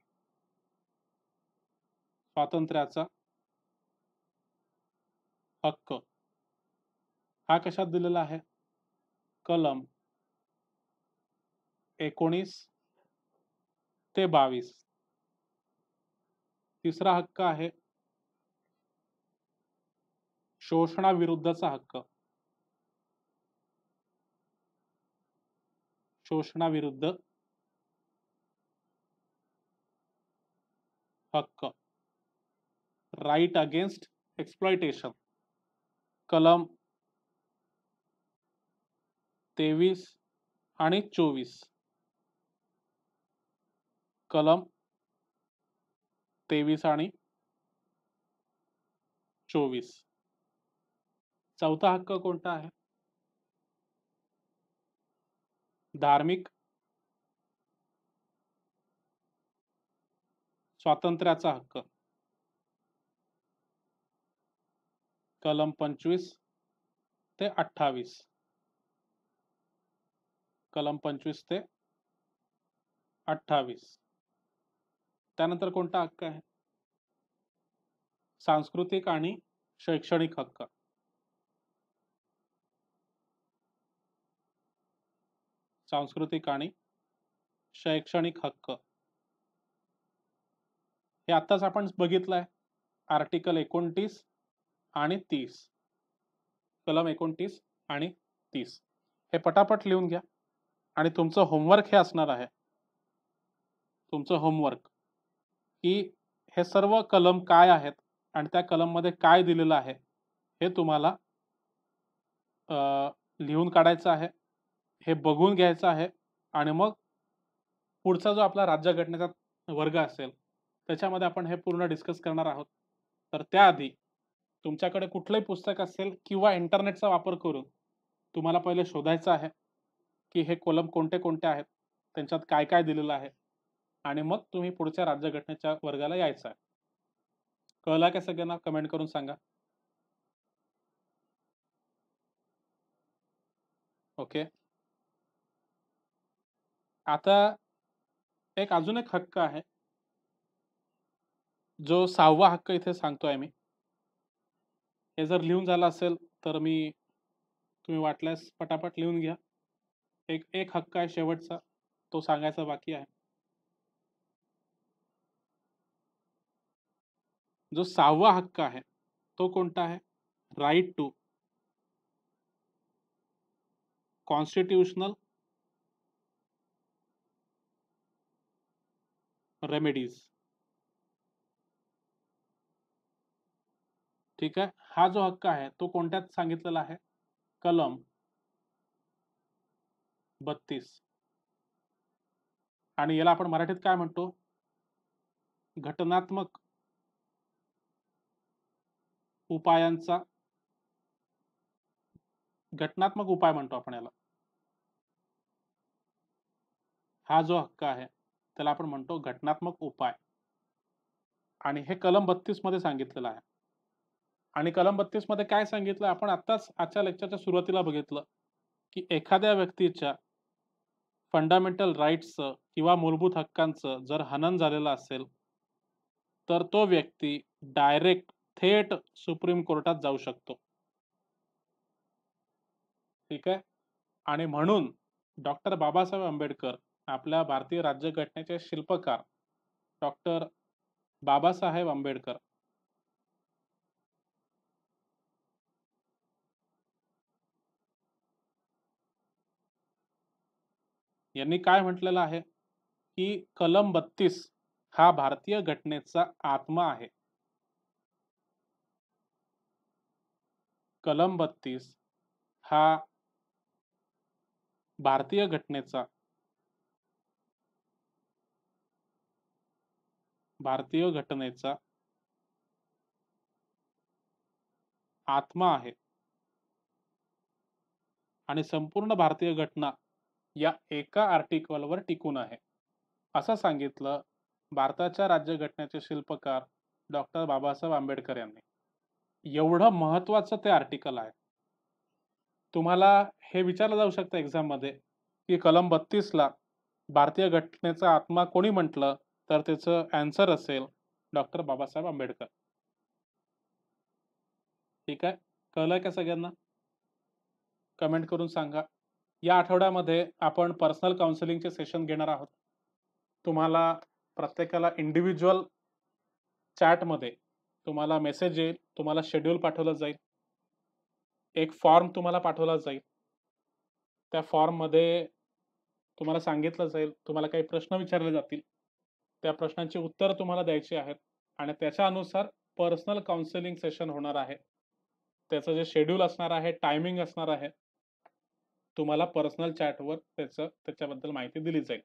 स्वातंत्र्याचा हक्क हा कशात दिलेला आहे? कलम 19 ते 22. तिसरा हक्क आहे शोषणाविरुद्धचा हक्क. शोषणाविरुद्ध हक्क, राईट अगेन्स्ट एक्सप्लॉयटेशन, कलम 23 आणि 24. कलम 23 आणि 24. चौथा हक्क कोणता आहे? धार्मिक स्वातंत्र्याचा हक्क, कलम 25 ते 28. कलम 25 ते 28. त्यानंतर कोणता हक्क आहे? सांस्कृतिक आणि शैक्षणिक हक्क, सांस्कृतिक आणि शैक्षणिक हक्क हे आताच आपण बघितलंय. आर्टिकल 29 आणि 30, कलम 29 आणि 30 हे पटापट लिहून घ्या. आणि तुमचं होमवर्क हे असणार आहे, तुमचं होमवर्क की हे सर्व कलम काय आहेत आणि त्या कलम मध्ये काय दिलेलं आहे हे तुम्हाला लिहून काढायचं आहे, हे बघून घ्यायचं आहे. आणि मग पुढचा जो आपला राज्यघटनेचा वर्ग असेल त्याच्यामध्ये आपण हे पूर्ण डिस्कस करणार आहोत. तर त्याआधी तुमच्याकडे कुठलंही पुस्तक असेल किंवा इंटरनेटचा वापर करून तुम्हाला पहिले शोधायचं आहे की हे कलम कोणते कोणते आहेत, त्यांच्यात काय काय दिलेलं आहे, आणि मग तुम्ही पुढच्या राज्यघटनेच्या वर्गाला यायचं आहे. कळलं का सगळ्यांना? कमेंट करून सांगा. ओके. आता अजून एक हक्क आहे जो 6वा हक्क इथे सांगतोय मी. हे जर लिहून झालं असेल तर तुम्ही वाटल्यास पटापट लिहून घ्या. एक हक्क आहे शेवटचा, तो सांगायचा बाकी आहे. जो 6वा हक्क आहे तो कोणता आहे? Right to constitutional remedies. ठीक आहे. हा जो हक्क आहे तो कोणत्यात सांगितलेला आहे? कलम 32. आणि याला आपण मराठीत काय म्हणतो? घटनात्मक उपायांचा, घटनात्मक उपाय म्हणतो आपण याला. हा जो हक्क आहे त्याला आपण म्हणतो घटनात्मक उपाय. आणि हे कलम 32 मध्ये सांगितलेलं आहे. आणि कलम 32 मध्ये काय सांगितलं आपण आत्ताच आजच्या लेक्चरच्या सुरुवातीला बघितलं की एखाद्या व्यक्तीच्या फंडामेंटल राईट्सचं किंवा मूलभूत हक्कांचं जर हनन झालेलं असेल तर तो व्यक्ती डायरेक्ट थेट सुप्रीम कोर्टात जाऊ शकतो. ठीक आहे. आणि म्हणून डॉक्टर बाबासाहेब आंबेडकर, आपल्या भारतीय राज्यघटनेचे शिल्पकार डॉक्टर बाबासाहेब आंबेडकर यांनी काय म्हटलेलं आहे की कलम 32 हा भारतीय घटनेचा आत्मा आहे. कलम 32 हा भारतीय घटनेचा आत्मा आहे. आणि संपूर्ण भारतीय घटना या एका आर्टिकलवर टिकून आहे असं सांगितलं भारताच्या राज्यघटनेचे शिल्पकार डॉक्टर बाबासाहेब आंबेडकर यांनी. एवढं महत्त्वाचं ते आर्टिकल आहे. तुम्हाला हे विचारलं जाऊ शकतं एक्झाम मध्ये की कलम 32 ला भारतीय घटनेचा आत्मा कोणी म्हटलं, तर त्याचं आन्सर असेल डॉक्टर बाबासाहेब आंबेडकर. ठीक आहे. कळलंय का सगळ्यांना? कमेंट करून सांगा. या आठवड्यामध्ये आपण पर्सनल काउन्सिलिंगचे सेशन घेणार आहोत. तुम्हाला प्रत्येकाला इंडिव्हिज्युअल चॅटमध्ये तुम्हाला मेसेज येईल, तुम्हाला शेड्यूल पाठवलं जाईल, एक फॉर्म तुम्हाला पाठवला जाईल. त्या फॉर्ममध्ये तुम्हाला सांगितलं जाईल तुम्हाला काही प्रश्न विचारले जातील, त्या प्रश्नांची उत्तरं तुम्हाला द्यायची आहेत आणि त्याच्या अनुसार पर्सनल काउन्सिलिंग सेशन होणार आहे. त्याचं जे शेड्यूल असणार आहे, टायमिंग असणार आहे, तुम्हाला पर्सनल चॅटवर त्याच्याबद्दल माहिती दिली जाईल.